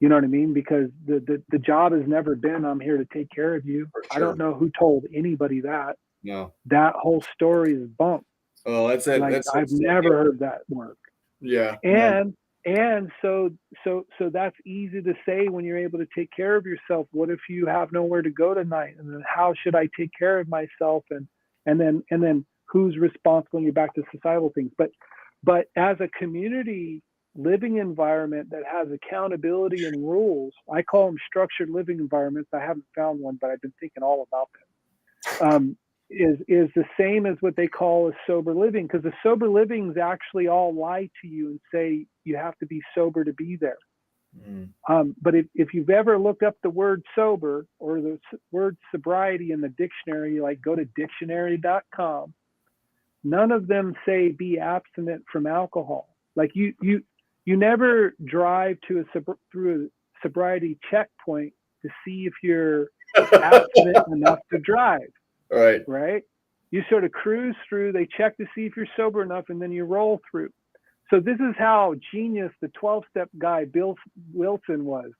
You know what I mean? Because the job has never been, I'm here to take care of you. For sure. I don't know who told anybody that. No. That whole story is bunk. Oh, that's it. Like, I've never heard that work. Yeah. And so that's easy to say when you're able to take care of yourself. What if you have nowhere to go tonight? And then how should I take care of myself? And then who's responsible? And you're back to societal things. But as a community living environment that has accountability and rules, I call them structured living environments. I haven't found one, but I've been thinking all about them. Is the same as what they call a sober living, because the sober livings actually all lie to you and say you have to be sober to be there. But if you've ever looked up the word sober or the word sobriety in the dictionary, like go to dictionary.com, none of them say be abstinent from alcohol. Like you never drive through a sobriety checkpoint to see if you're abstinent enough to drive. Right? You sort of cruise through, they check to see if you're sober enough, and then you roll through. So this is how genius the 12-step guy, Bill Wilson, was.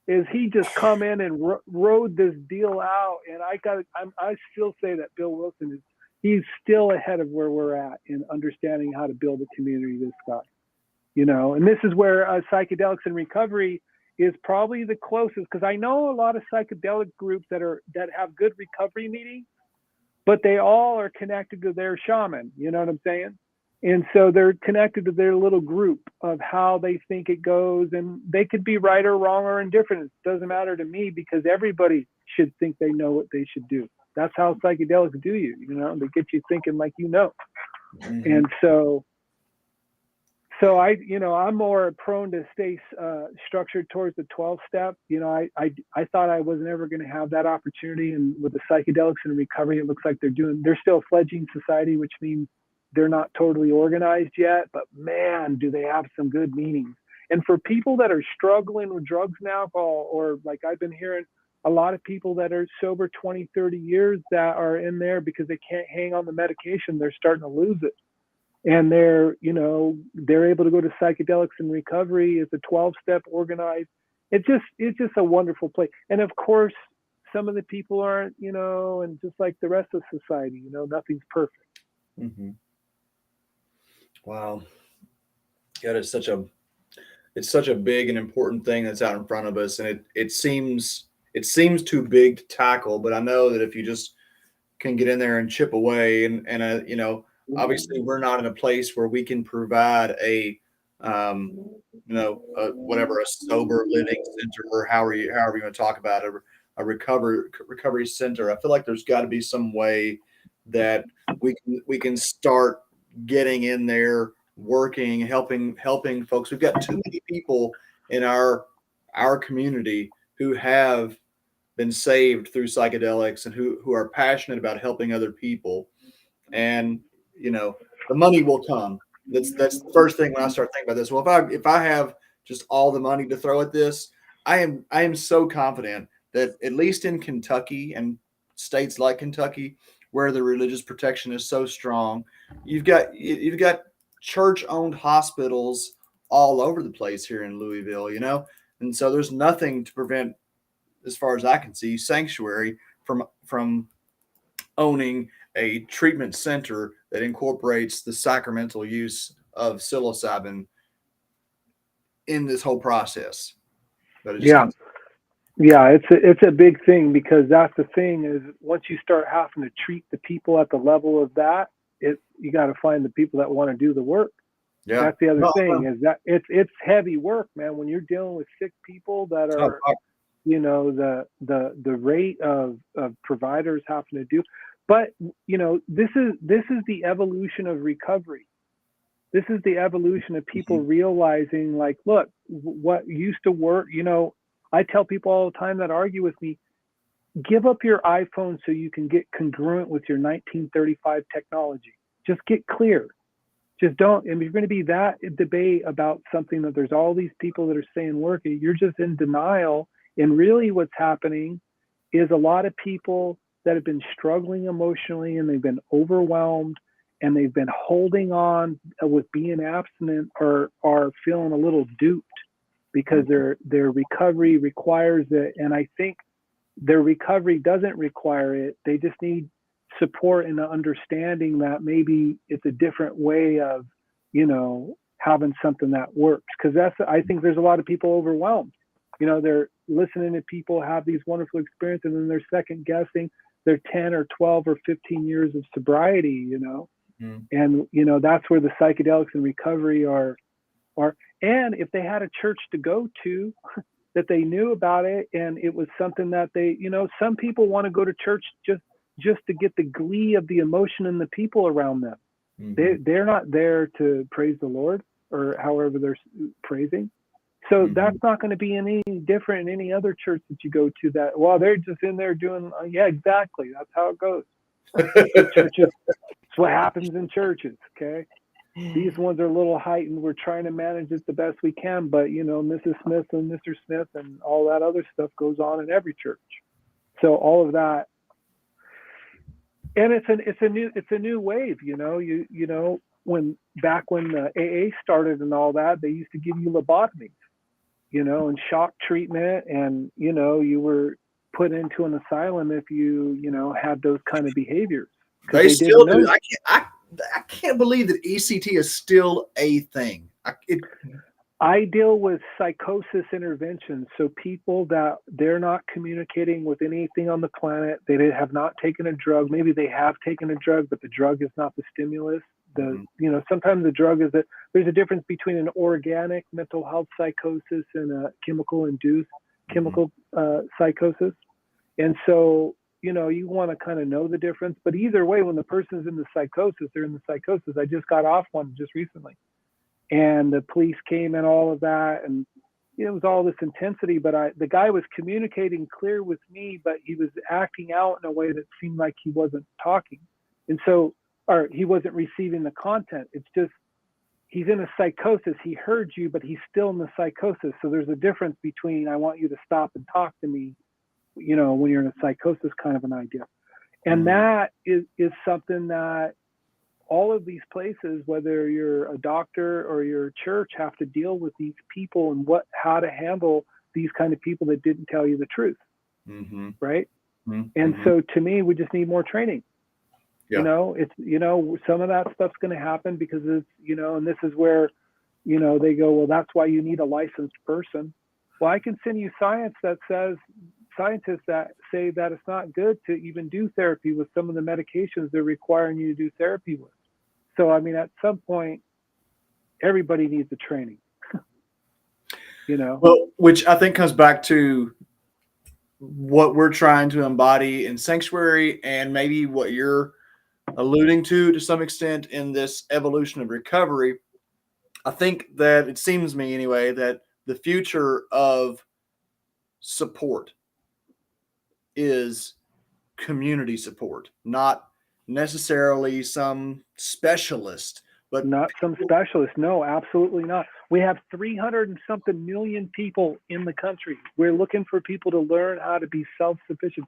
Is he just come in and rode this deal out? And I still say that Bill Wilson he's still ahead of where we're at in understanding how to build a community, this guy. And this is where psychedelics and recovery is probably the closest, because I know a lot of psychedelic groups that have good recovery meetings, but they all are connected to their shaman. You know what I'm saying? And so they're connected to their little group of how they think it goes, and they could be right or wrong or indifferent. It doesn't matter to me, because everybody should think they know what they should do. That's how psychedelics do you. They get you thinking like And so I'm more prone to stay structured towards the 12-step. I thought I wasn't ever going to have that opportunity, and with the psychedelics and recovery, it looks like they're still a fledgling society, which means they're not totally organized yet, but man, do they have some good meanings. And for people that are struggling with drugs and alcohol, or like I've been hearing a lot of people that are sober 20, 30 years that are in there because they can't hang on the medication, they're starting to lose it. And they're able to go to psychedelics and recovery. It's a 12-step organized. It's just a wonderful place. And of course, some of the people aren't, and just like the rest of society, nothing's perfect. Mm-hmm. Wow. God, it's such a big and important thing that's out in front of us. And it seems too big to tackle, but I know that if you just can get in there and chip away and obviously we're not in a place where we can provide a sober living center, or however you want to talk about it, a recovery center. I feel like there's got to be some way that we can start getting in there, working, helping folks. We've got too many people in our community who have been saved through psychedelics and who are passionate about helping other people. And the money will come. That's the first thing when I start thinking about this. Well, if I have just all the money to throw at this, I am so confident that at least in Kentucky and states like Kentucky, where the religious protection is so strong, you've got church-owned hospitals all over the place here in Louisville, and so there's nothing to prevent, as far as I can see, Sanctuary from owning a treatment center that incorporates the sacramental use of psilocybin in this whole process. But it's a big thing, because that's the thing is, once you start having to treat the people at the level of that, you got to find the people that want to do the work. Yeah, that's the other thing is that it's heavy work, man. When you're dealing with sick people that are, the rate of providers having to do. But this is the evolution of recovery. This is the evolution of people realizing, like, look, what used to work. I tell people all the time that argue with me, give up your iPhone so you can get congruent with your 1935 technology. Just get clear. Just don't. And if you're going to be that debate about something that there's all these people that are saying working, you're just in denial. And really what's happening is a lot of people that have been struggling emotionally, and they've been overwhelmed, and they've been holding on with being abstinent, are feeling a little duped, because their recovery requires it. And I think their recovery doesn't require it. They just need support and the understanding that maybe it's a different way of, having something that works. Because I think there's a lot of people overwhelmed. They're listening to people have these wonderful experiences, and then they're second guessing their 10 or 12 or 15 years of sobriety, and, that's where the psychedelics and recovery are. And if they had a church to go to that they knew about it, and it was something that they, some people want to go to church just to get the glee of the emotion and the people around them. They're not there to praise the Lord or however they're praising. So that's not going to be any different in any other church that you go to. That, well, they're just in there doing, yeah, exactly. That's how it goes. Churches, it's what happens in churches. Okay. These ones are a little heightened. We're trying to manage it the best we can, but Mrs. Smith and Mr. Smith and all that other stuff goes on in every church. So all of that, and it's a new wave. When the AA started and all that, they used to give you lobotomies, and shock treatment, and you were put into an asylum if you had those kind of behaviors. They still do. I can't believe that ECT is still a thing. I deal with psychosis intervention. So people that they're not communicating with anything on the planet, they have not taken a drug. Maybe they have taken a drug, but the drug is not the stimulus. Sometimes the drug is there's a difference between an organic mental health psychosis and a chemical-induced psychosis. And so, you want to kind of know the difference. But either way, when the person's in the psychosis, they're in the psychosis. I just got off one just recently. And the police came and all of that. And it was all this intensity. But the guy was communicating clear with me, but he was acting out in a way that seemed like he wasn't talking. And so, or he wasn't receiving the content. It's just, he's in a psychosis. He heard you, but he's still in the psychosis. So there's a difference between, I want you to stop and talk to me, when you're in a psychosis kind of an idea. And that is something that all of these places, whether you're a doctor or you're a church, have to deal with these people and how to handle these kind of people that didn't tell you the truth. Right. And so to me, we just need more training. Yeah. Some of that stuff's going to happen because it's, and this is where, they go, well, that's why you need a licensed person. Well, I can send you scientists that say that it's not good to even do therapy with some of the medications they're requiring you to do therapy with. So, I mean, at some point, everybody needs the training, Well, which I think comes back to what we're trying to embody in Sanctuary, and maybe what you're alluding to some extent in this evolution of recovery. I think that it seems to me anyway that the future of support is community support, not necessarily some specialist, but not some specialist. No, absolutely not. We have 300 and something million people in the country. We're looking for people to learn how to be self-sufficient.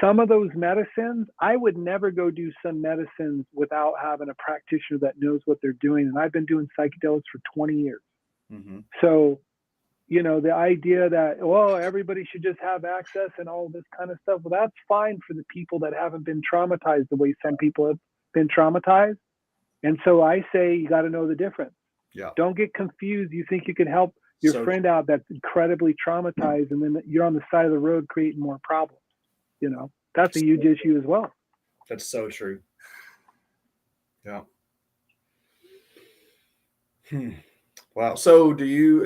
Some of those medicines, I would never go do some medicines without having a practitioner that knows what they're doing. And I've been doing psychedelics for 20 years. So, the idea that, everybody should just have access and all this kind of stuff. Well, that's fine for the people that haven't been traumatized the way some people have been traumatized. And so I say, you got to know the difference. Yeah. Don't get confused. You think you can help your friend out that's incredibly traumatized, and then you're on the side of the road creating more problems. That's a huge issue as well. That's so true. Yeah. Wow. So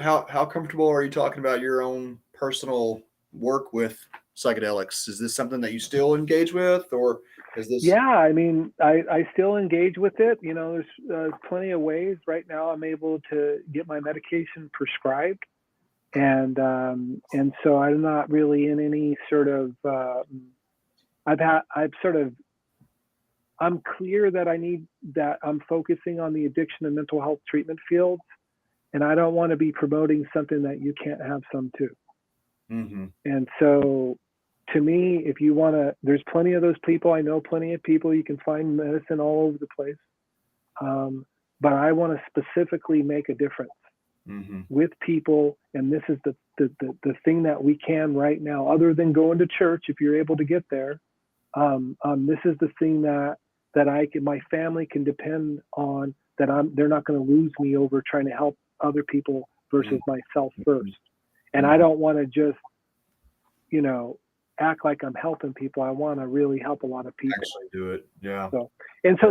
how comfortable are you talking about your own personal work with psychedelics? Is this something that you still engage with, or is this? Yeah, I mean, I still engage with it. There's plenty of ways. Right now, I'm able to get my medication prescribed. And so I'm not really in any sort of, I'm clear that I'm focusing on the addiction and mental health treatment fields. And I don't want to be promoting something that you can't have some too. And so to me, if you want to, there's plenty of those people. I know plenty of people. You can find medicine all over the place. But I want to specifically make a difference with people. And this is the thing that we can right now, other than going to church, if you're able to get there. This is the thing that my family can depend on, that they're not going to lose me over trying to help other people versus myself first. And I don't want to just, act like I'm helping people. I want to really help a lot of people. Actually do it. Yeah. So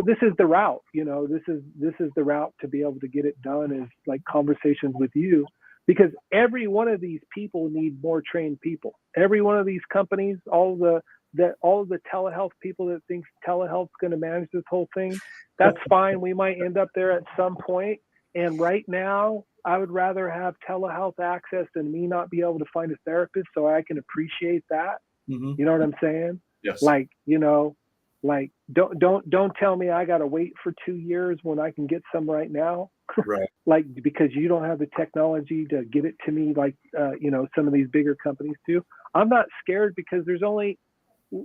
this is the route, this is the route to be able to get it done, is like conversations with you, because every one of these people need more trained people. Every one of these companies, all of the telehealth people that thinks telehealth's going to manage this whole thing, that's fine. We might end up there at some point. And right now, I would rather have telehealth access than me not be able to find a therapist, so I can appreciate that. Mm-hmm. You know what I'm saying? Yes. Like, like don't tell me I got to wait for 2 years when I can get some right now. Right. Like, because you don't have the technology to get it to me, like, some of these bigger companies do. I'm not scared because we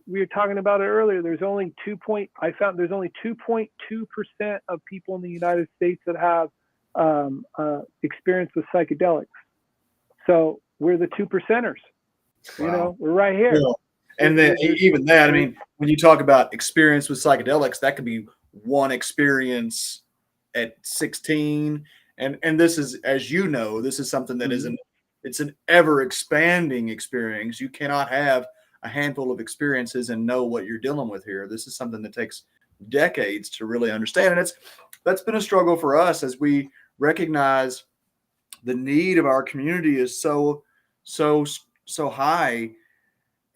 were talking about it earlier. There's only 2.2% of people in the United States that have experience with psychedelics. So we're the 2%ers. Wow. We're right here. Well, and then even that, I mean, when you talk about experience with psychedelics, that could be one experience at 16. And this is, as you know, this is something that it's an ever expanding experience. You cannot have a handful of experiences and know what you're dealing with here. This is something that takes decades to really understand. And that's been a struggle for us as we recognize the need of our community is so high.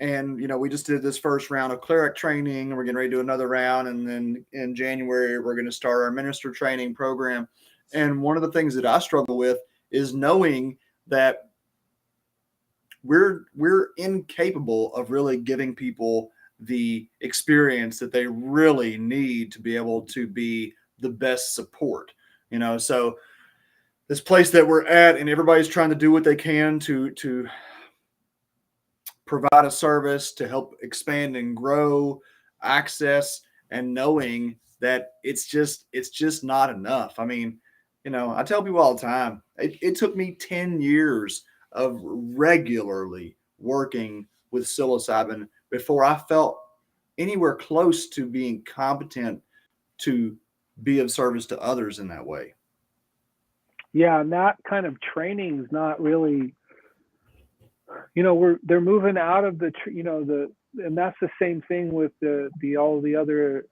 And, we just did this first round of cleric training, and we're getting ready to do another round. And then in January, we're going to start our minister training program. And one of the things that I struggle with is knowing that we're incapable of really giving people the experience that they really need to be able to be the best support. So this place that we're at, and everybody's trying to do what they can to provide a service to help expand and grow access, and knowing that it's just not enough. I mean, I tell people all the time, it took me 10 years of regularly working with psilocybin before I felt anywhere close to being competent to be of service to others in that way. Yeah, and that kind of training is not really, they're moving out of and that's the same thing with all the other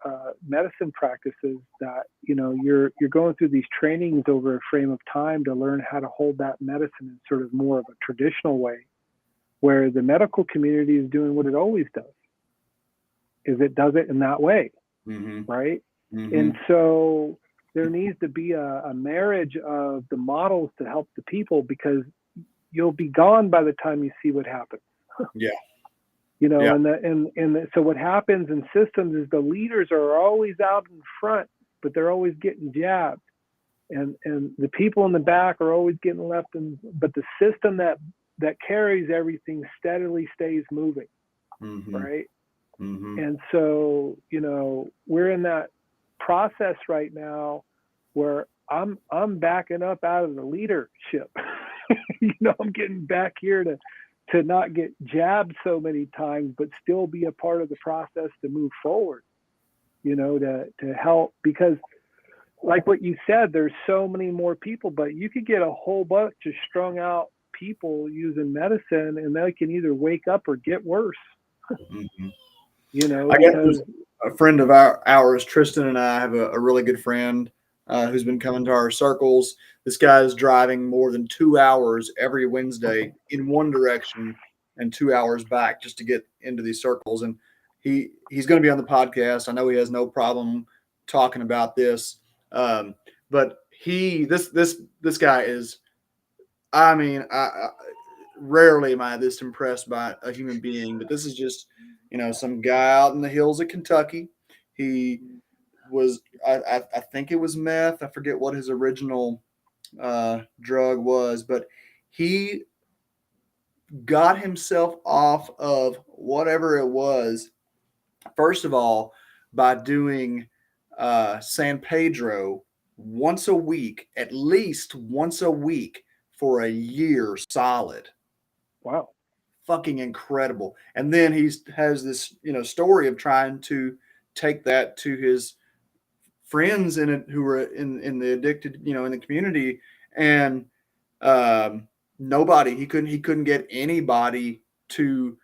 medicine practices that, you're going through these trainings over a frame of time to learn how to hold that medicine in sort of more of a traditional way, where the medical community is doing what it always does, is it does it in that way. Mm-hmm. Right. Mm-hmm. And so there needs to be a marriage of the models to help the people, because you'll be gone by the time you see what happens. Yeah. Yeah. So what happens in systems is the leaders are always out in front, but they're always getting jabbed, and the people in the back are always getting left but the system that carries everything steadily stays moving. Mm-hmm. Right. Mm-hmm. And so, we're in that process right now where I'm backing up out of the leadership. I'm getting back here to not get jabbed so many times, but still be a part of the process to move forward, to help, because like what you said, there's so many more people, but you could get a whole bunch of strung out people using medicine, and they can either wake up or get worse. Mm-hmm. I guess a friend of ours, Tristan, and I have a really good friend who's been coming to our circles. This guy is driving more than 2 hours every Wednesday in one direction and 2 hours back just to get into these circles. And he's going to be on the podcast. I know he has no problem talking about this. But this guy is, I mean, I rarely am I this impressed by a human being, but this is just, some guy out in the hills of Kentucky. He was, I think it was meth. I forget what his original drug was, but he got himself off of whatever it was, first of all, by doing San Pedro once a week, at least once a week for a year solid. Wow. Fucking incredible. And then he has this, story of trying to take that to his friends in it who were in the addicted, in the community. And nobody, he couldn't get anybody to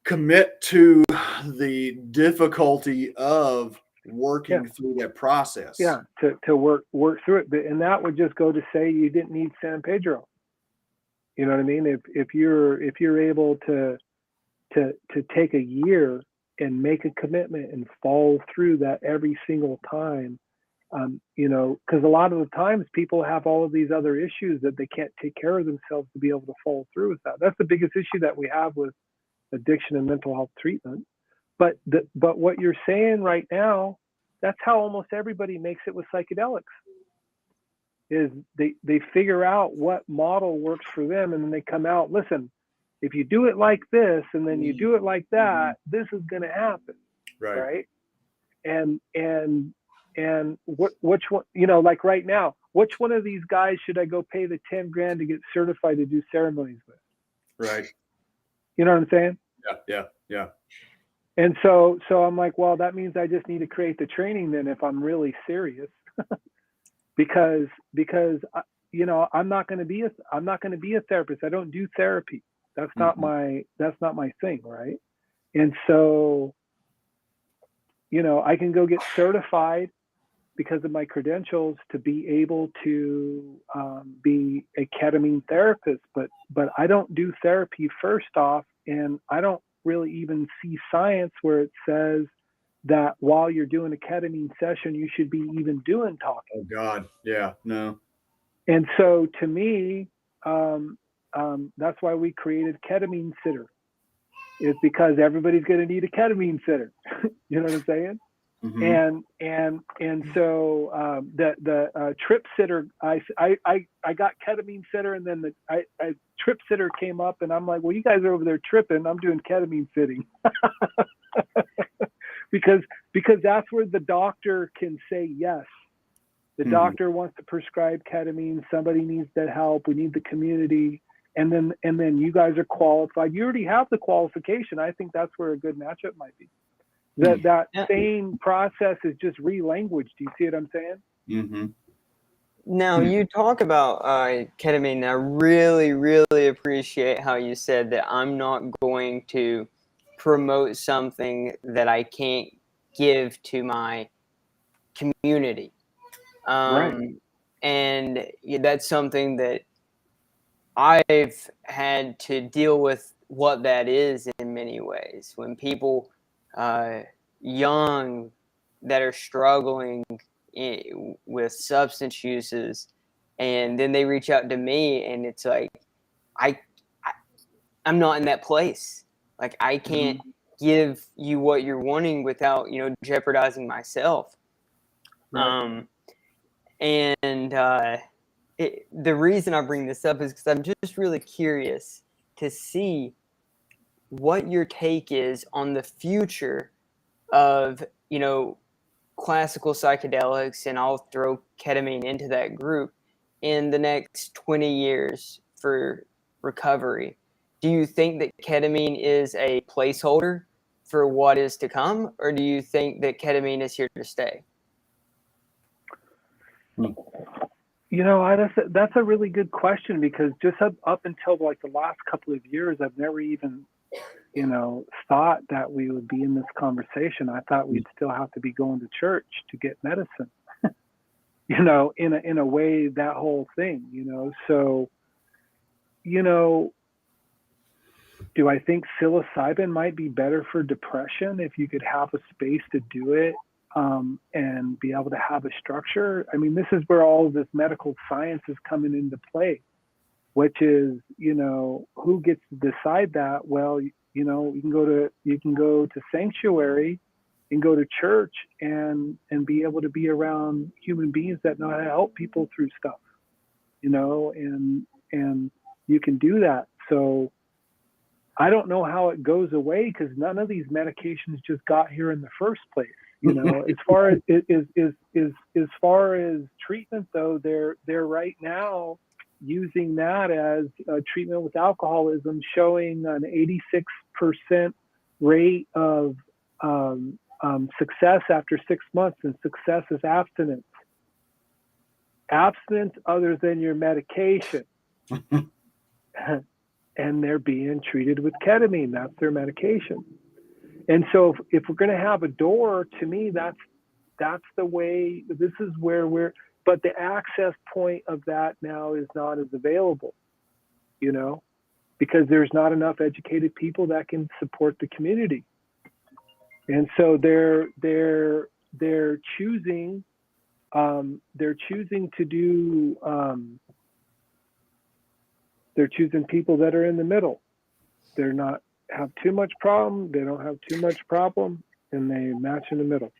commit to the difficulty of working through that process. Yeah, to work through it. And that would just go to say you didn't need San Pedro. You know what I mean? If you're able to take a year and make a commitment and follow through that every single time, because a lot of the times people have all of these other issues that they can't take care of themselves to be able to follow through with that. That's the biggest issue that we have with addiction and mental health treatment. But what you're saying right now, that's how almost everybody makes it with psychedelics. Is they figure out what model works for them, and then they come out, listen, if you do it like this and then you do it like that, this is going to happen, right? And which one, like right now, which one of these guys should I go pay the 10 grand to get certified to do ceremonies with? Right. You know what I'm saying? Yeah. And so I'm like, well, that means I just need to create the training then if I'm really serious, because I'm not going to be a therapist. I don't do therapy. That's not my thing, right? And so, I can go get certified because of my credentials to be able to be a ketamine therapist, but I don't do therapy first off, and I don't really even see science where it says that while you're doing a ketamine session, you should be even doing talking. Oh God, yeah, no. And so to me, that's why we created Ketamine Sitter. It's because everybody's going to need a ketamine sitter. You know what I'm saying? Mm-hmm. And so the trip sitter, I got ketamine sitter, and then the trip sitter came up, and I'm like, well, you guys are over there tripping. I'm doing ketamine sitting. because that's where the doctor can say yes. The doctor wants to prescribe ketamine. Somebody needs that help. We need the community. And then you guys are qualified. You already have the qualification. I think that's where a good matchup might be. That same process is just re-languaged. Do you see what I'm saying? Mm-hmm. Now, you talk about ketamine, and I really, really appreciate how you said that I'm not going to promote something that I can't give to my community. Right. And that's something that I've had to deal with, what that is in many ways. When people young that are struggling with substance uses, and then they reach out to me, and it's like I'm not in that place. Like, I can't give you what you're wanting without jeopardizing myself. Right. The reason I bring this up is because I'm just really curious to see what your take is on the future of, classical psychedelics, and I'll throw ketamine into that group, in the next 20 years for recovery. Do you think that ketamine is a placeholder for what is to come, or do you think that ketamine is here to stay? That's a really good question, because just up until like the last couple of years, I've never even, thought that we would be in this conversation. I thought we'd still have to be going to church to get medicine, in a way, that whole thing, So, do I think psilocybin might be better for depression if you could have a space to do it? And be able to have a structure. I mean, this is where all of this medical science is coming into play, which is, who gets to decide that? Well, you can go to sanctuary and go to church and be able to be around human beings that know how to help people through stuff, and you can do that. So I don't know how it goes away, because none of these medications just got here in the first place. As far as treatment, though, they're right now using that as a treatment with alcoholism, showing an 86% rate of success after 6 months, and success is abstinence. Abstinence other than your medication. And they're being treated with ketamine. That's their medication. And so if we're going to have a door, to me, that's the way. This is where but the access point of that now is not as available, because there's not enough educated people that can support the community. And so they're choosing they're choosing to do, they're choosing people that are in the middle. They're not have too much problem. They don't have too much problem, and they match in the middle,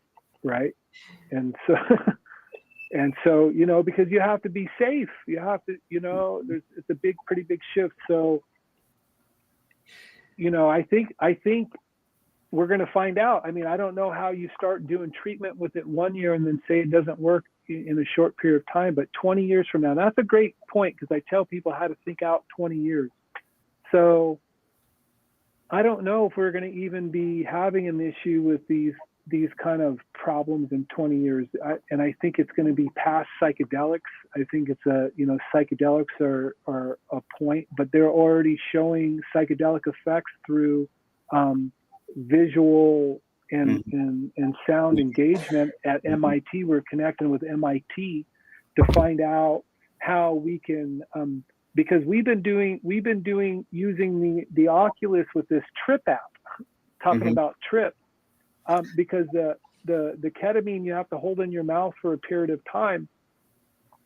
right? And so, and so, you know, because you have to be safe. You have to, you know, it's a pretty big shift. So, you know, I think we're going to find out. I mean, I don't know how you start doing treatment with it 1 year and then say it doesn't work in a short period of time, but 20 years from now, that's a great point, because I tell people how to think out 20 years. So I don't know if we're going to even be having an issue with these kind of problems in 20 years. And I think it's going to be past psychedelics. I think it's psychedelics are a point, but they're already showing psychedelic effects through visual and sound engagement at MIT. We're connecting with MIT to find out how we can, because we've been using the Oculus with this Trip app, talking about Trip, because the ketamine you have to hold in your mouth for a period of time,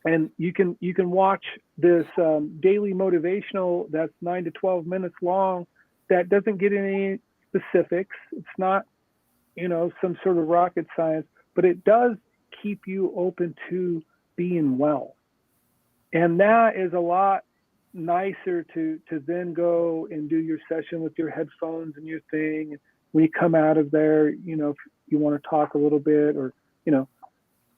and you can watch this daily motivational that's 9 to 12 minutes long that doesn't get any specifics. It's not, you know, some sort of rocket science, but it does keep you open to being well. And that is a lot nicer to then go and do your session with your headphones and your thing. When you come out of there, you know, if you want to talk a little bit, or, you know,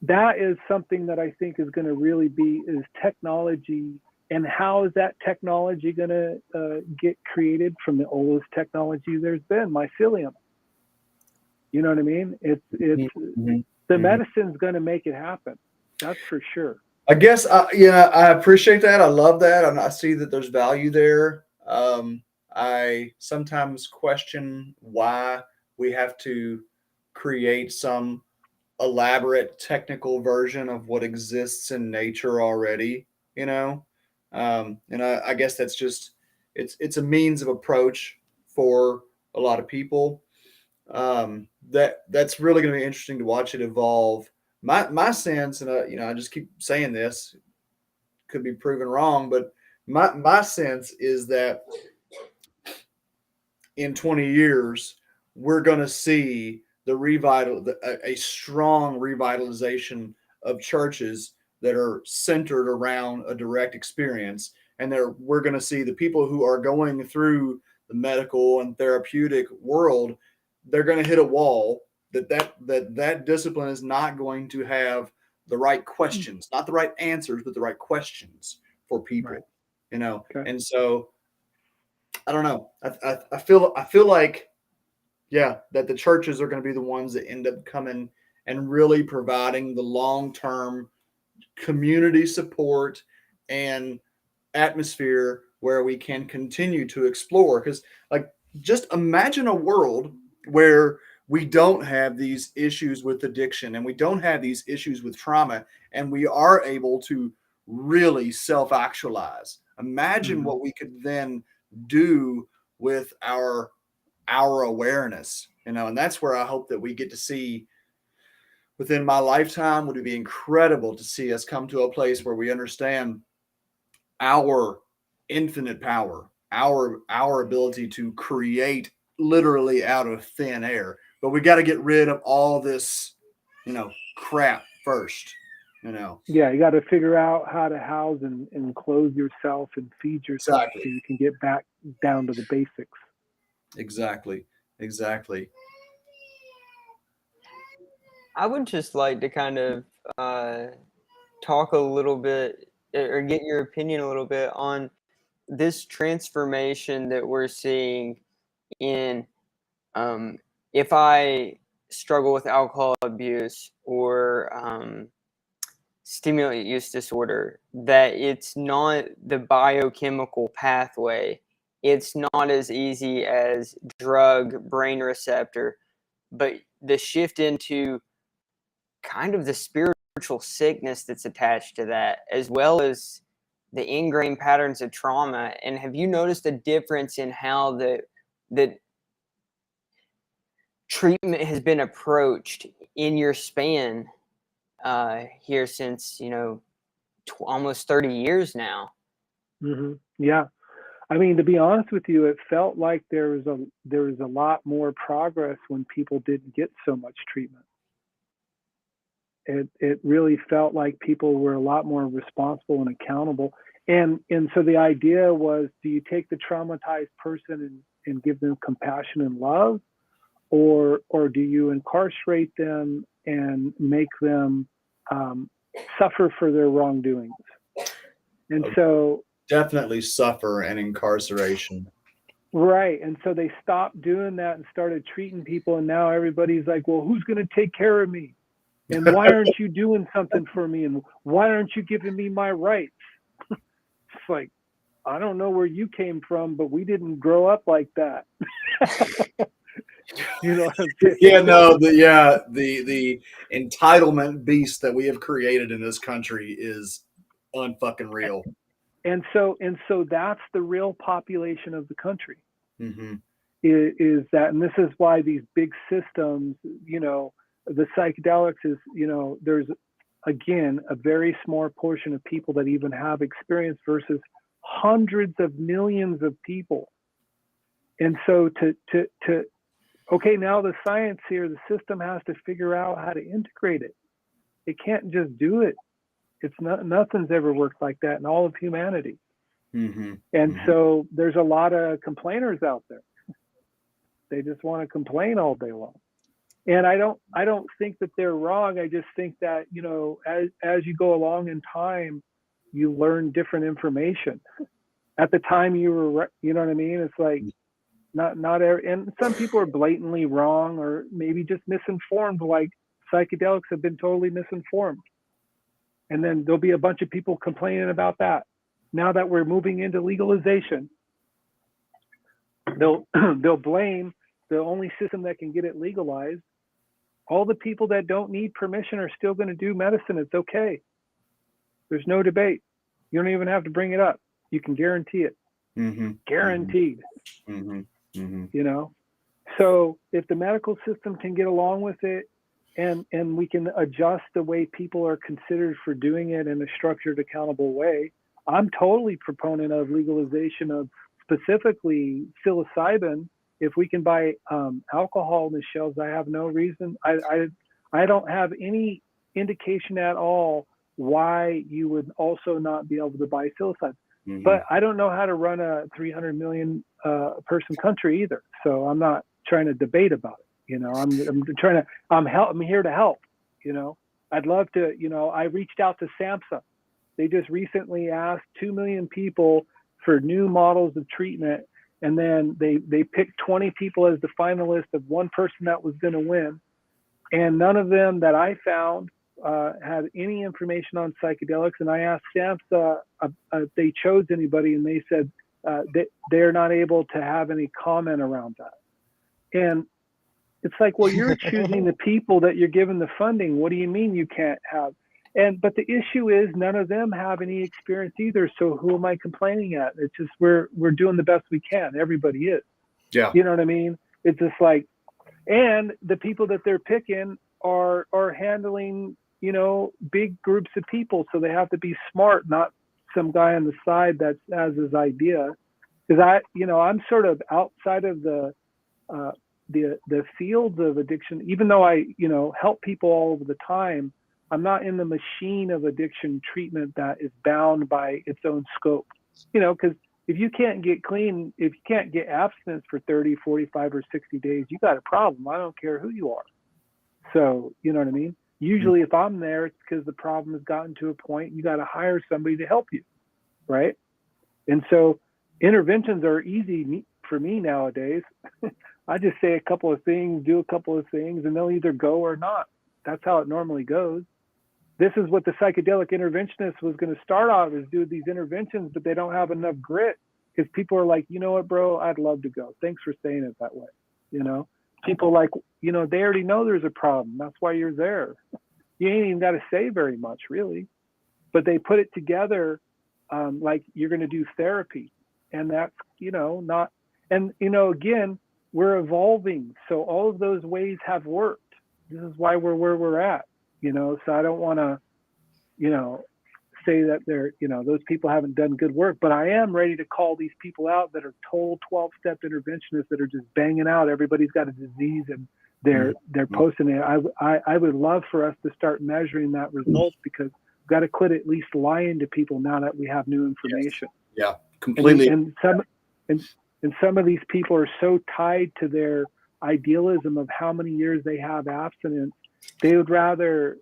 that is something that I think is going to really be is technology. And how is that technology going to get created? From the oldest technology there's been, mycelium. You know what I mean? The medicine's going to make it happen. That's for sure. I guess, I appreciate that. I love that. And I see that there's value there. I sometimes question why we have to create some elaborate technical version of what exists in nature already, you know? And I guess that's just, it's a means of approach for a lot of people. That's really going to be interesting to watch it evolve. My sense, and I just keep saying this, could be proven wrong, but my sense is that in 20 years we're going to see a strong revitalization of churches that are centered around a direct experience, and we're going to see the people who are going through the medical and therapeutic world, they're going to hit a wall that discipline is not going to have the right questions, not the right answers, but the right questions for people, right. You know? Okay. And so I don't know. I feel like, yeah, that the churches are going to be the ones that end up coming and really providing the long-term community support and atmosphere where we can continue to explore. Because, like, just imagine a world where we don't have these issues with addiction and we don't have these issues with trauma, and we are able to really self-actualize. Imagine what we could then do with our awareness, you know. And that's where I hope that we get to see within my lifetime. Would it be incredible to see us come to a place where we understand our infinite power, our ability to create literally out of thin air. But we got to get rid of all this, you know, crap first, you know. Yeah, you got to figure out how to house and clothe yourself and feed yourself, exactly, so you can get back down to the basics. Exactly. I would just like to kind of talk a little bit, or get your opinion a little bit on this transformation that we're seeing in if I struggle with alcohol abuse or stimulant use disorder, that it's not the biochemical pathway. It's not as easy as drug, brain receptor, but the shift into kind of the spiritual sickness that's attached to that, as well as the ingrained patterns of trauma. And have you noticed a difference in how the treatment has been approached in your span here since, almost 30 years now. Yeah. I mean, to be honest with you, it felt like there was a lot more progress when people didn't get so much treatment. It really felt like people were a lot more responsible and accountable. And so the idea was, do you take the traumatized person and give them compassion and love, or do you incarcerate them and make them suffer for their wrongdoings? And so definitely suffer and incarceration. Right. And so they stopped doing that and started treating people. And now everybody's like, well, who's going to take care of me? And why aren't you doing something for me? And why aren't you giving me my rights? It's like, I don't know where you came from, but we didn't grow up like that. You know what I'm saying? Yeah, no, the entitlement beast that we have created in this country is unfucking real. And so that's the real population of the country. Mm-hmm. Is that, and this is why these big systems, the psychedelics is, there's again a very small portion of people that even have experience versus hundreds of millions of people. And so okay, now the science here, the system has to figure out how to integrate it. It can't just do it. It's not, nothing's ever worked like that in all of humanity. Mm-hmm. And Mm-hmm. so there's a lot of complainers out there. They just want to complain all day long. And I don't think that they're wrong. I just think that, as you go along in time, you learn different information. At the time you were, you know what I mean? It's like not every, and some people are blatantly wrong or maybe just misinformed, like psychedelics have been totally misinformed. And then there'll be a bunch of people complaining about that. Now that we're moving into legalization, they'll blame the only system that can get it legalized. All the people that don't need permission are still going to do medicine. It's okay. There's no debate. You don't even have to bring it up. You can guarantee it. Mm-hmm. Guaranteed. Mm-hmm. Mm-hmm. So if the medical system can get along with it, and we can adjust the way people are considered for doing it in a structured, accountable way, I'm totally proponent of legalization of specifically psilocybin. If we can buy alcohol in the shelves, I have no reason. I don't have any indication at all why you would also not be able to buy psilocybin. Mm-hmm. But I don't know how to run a 300 million person country either. So I'm not trying to debate about it. I'm here to help. I'd love to. I reached out to SAMHSA. They just recently asked 2 million people for new models of treatment. And then they picked 20 people as the finalist of one person that was going to win. And none of them that I found had any information on psychedelics. And I asked SAMHSA if they chose anybody, and they said they're not able to have any comment around that. And it's like, well, you're choosing the people that you're giving the funding. What do you mean you can't have? But the issue is none of them have any experience either. So who am I complaining at? It's just we're doing the best we can. Everybody is. Yeah. You know what I mean? It's just like, and the people that they're picking are handling, big groups of people. So they have to be smart, not some guy on the side that has his idea. Because I'm sort of outside of the fields of addiction, even though I, help people all over the time. I'm not in the machine of addiction treatment that is bound by its own scope, because if you can't get clean, if you can't get abstinence for 30, 45, or 60 days, you got a problem. I don't care who you are. So, you know what I mean? Usually if I'm there, it's because the problem has gotten to a point, you got to hire somebody to help you, right? And so interventions are easy for me nowadays. I just say a couple of things, do a couple of things, and they'll either go or not. That's how it normally goes. This is what the psychedelic interventionist was going to start off, is do these interventions, but they don't have enough grit because people are like, you know what, bro, I'd love to go. Thanks for saying it that way. People like, they already know there's a problem. That's why you're there. You ain't even got to say very much, really. But they put it together like you're going to do therapy. And that's, not, and, again, we're evolving. So all of those ways have worked. This is why we're where we're at. So I don't want to, say that they're, those people haven't done good work, but I am ready to call these people out that are total 12-step interventionists that are just banging out. Everybody's got a disease and they're posting it. I would love for us to start measuring that result, because we've got to quit at least lying to people now that we have new information. Yeah, completely. And some of these people are so tied to their idealism of how many years they have abstinence, they would rather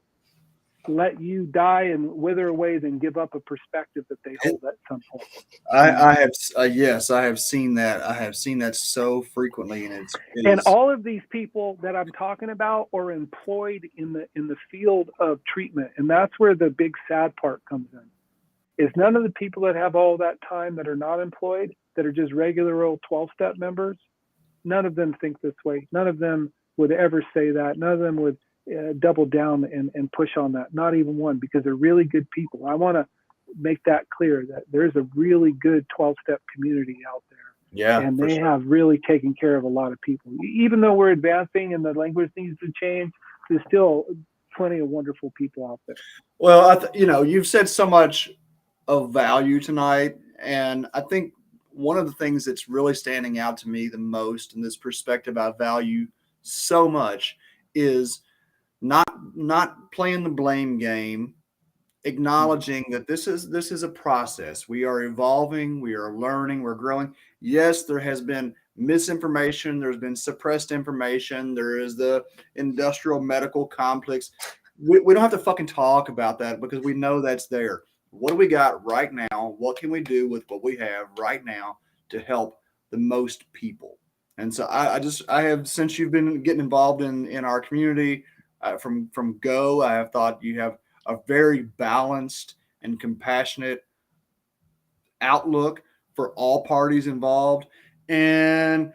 let you die and wither away than give up a perspective that they hold at some point. I have yes, I have seen that. I have seen that so frequently, and and all of these people that I'm talking about are employed in the field of treatment, and that's where the big sad part comes in. Is none of the people that have all that time that are not employed, that are just regular old 12-step members, none of them think this way. None of them would ever say that. None of them would double down and push on that. Not even one, because they're really good people. I want to make that clear that there's a really good 12-step community out there. Yeah, and they have really taken care of a lot of people. Even though we're advancing and the language needs to change, there's still plenty of wonderful people out there. Well, you've said so much of value tonight, and I think one of the things that's really standing out to me the most in this perspective I value so much is not playing the blame game, acknowledging that this is a process. We are evolving, we are learning, we're growing. Yes, there has been misinformation, there's been suppressed information, there is the industrial medical complex. We don't have to fucking talk about that, because we know that's there. What do we got right now? What can we do with what we have right now to help the most people? And so I have, since you've been getting involved in our community, from go, I have thought you have a very balanced and compassionate outlook for all parties involved. And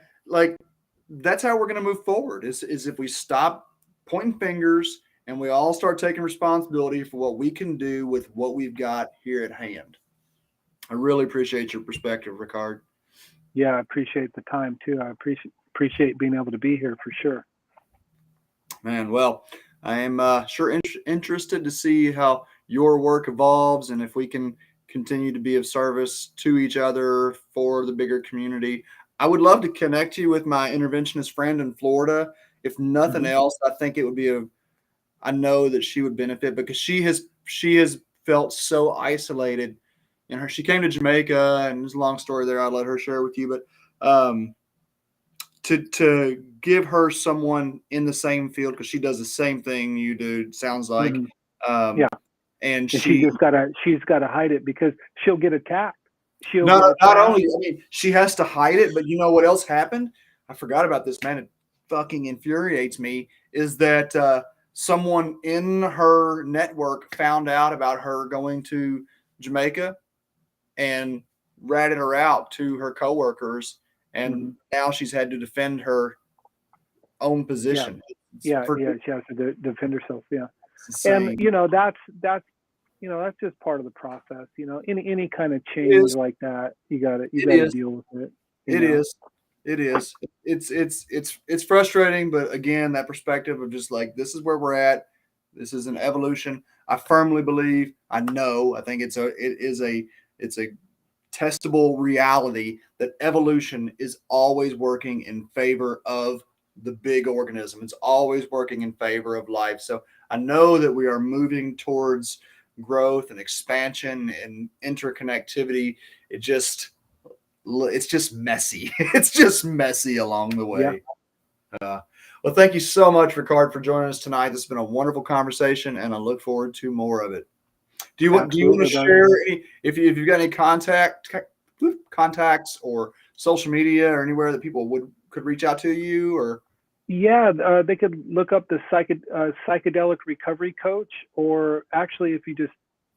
that's how we're going to move forward is if we stop pointing fingers and we all start taking responsibility for what we can do with what we've got here at hand. I really appreciate your perspective, Rickard. Yeah, I appreciate the time too. I appreciate being able to be here for sure. Man, well, I am sure interested to see how your work evolves, and if we can continue to be of service to each other for the bigger community. I would love to connect you with my interventionist friend in Florida. If nothing else, I think it would be I know that she would benefit, because she has felt so isolated. And she came to Jamaica, and there's a long story there. I'll let her share with you, but to give her someone in the same field, because she does the same thing you do, it sounds like. Yeah. And she's gotta hide it, because she'll get attacked. Not only, she has to hide it, but you know what else happened? I forgot about this, man. It fucking infuriates me, is that someone in her network found out about her going to Jamaica and ratted her out to her coworkers. And now she's had to defend her own position. Yeah, she has to defend herself. Yeah, and that's just part of the process. Any kind of change like that, you gotta deal with it. It is. It's frustrating, but again, that perspective of just this is where we're at. This is an evolution. I firmly believe. I think it's a testable reality that evolution is always working in favor of the big organism. It's always working in favor of life. So I know that we are moving towards growth and expansion and interconnectivity. It's just messy. It's just messy along the way. Yeah. Well, thank you so much, Rickard, for joining us tonight. This has been a wonderful conversation, and I look forward to more of it. Do you want to share if you've got any contacts or social media or anywhere that people could reach out to you? Or they could look up the Psychedelic Recovery Coach, or actually, if you just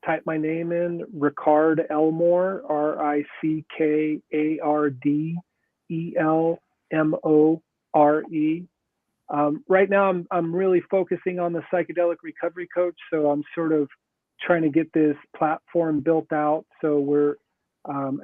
type my name in, Rickard Elmore, RickardElmore. Right now, I'm really focusing on the Psychedelic Recovery Coach, so I'm sort of trying to get this platform built out. So we're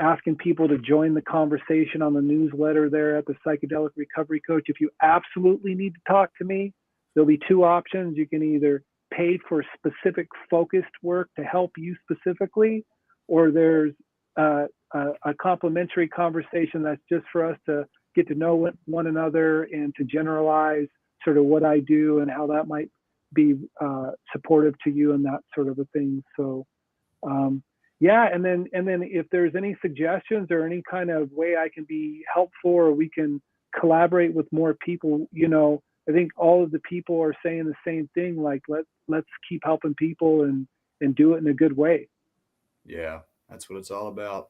asking people to join the conversation on the newsletter there at the Psychedelic Recovery Coach. If you absolutely need to talk to me, there'll be two options. You can either paid for specific focused work to help you specifically, or there's a complimentary conversation that's just for us to get to know one another and to generalize sort of what I do and how that might be supportive to you and that sort of a thing. So yeah, and then if there's any suggestions or any kind of way I can be helpful or we can collaborate with more people, I think all of the people are saying the same thing, like let's keep helping people and do it in a good way. Yeah, that's what it's all about.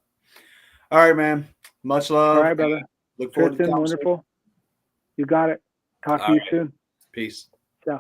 All right, man. Much love. All right, brother. Look forward to the Tristan, conversation. wonderful. You got it. Talk to All you right. soon. Peace. Yeah.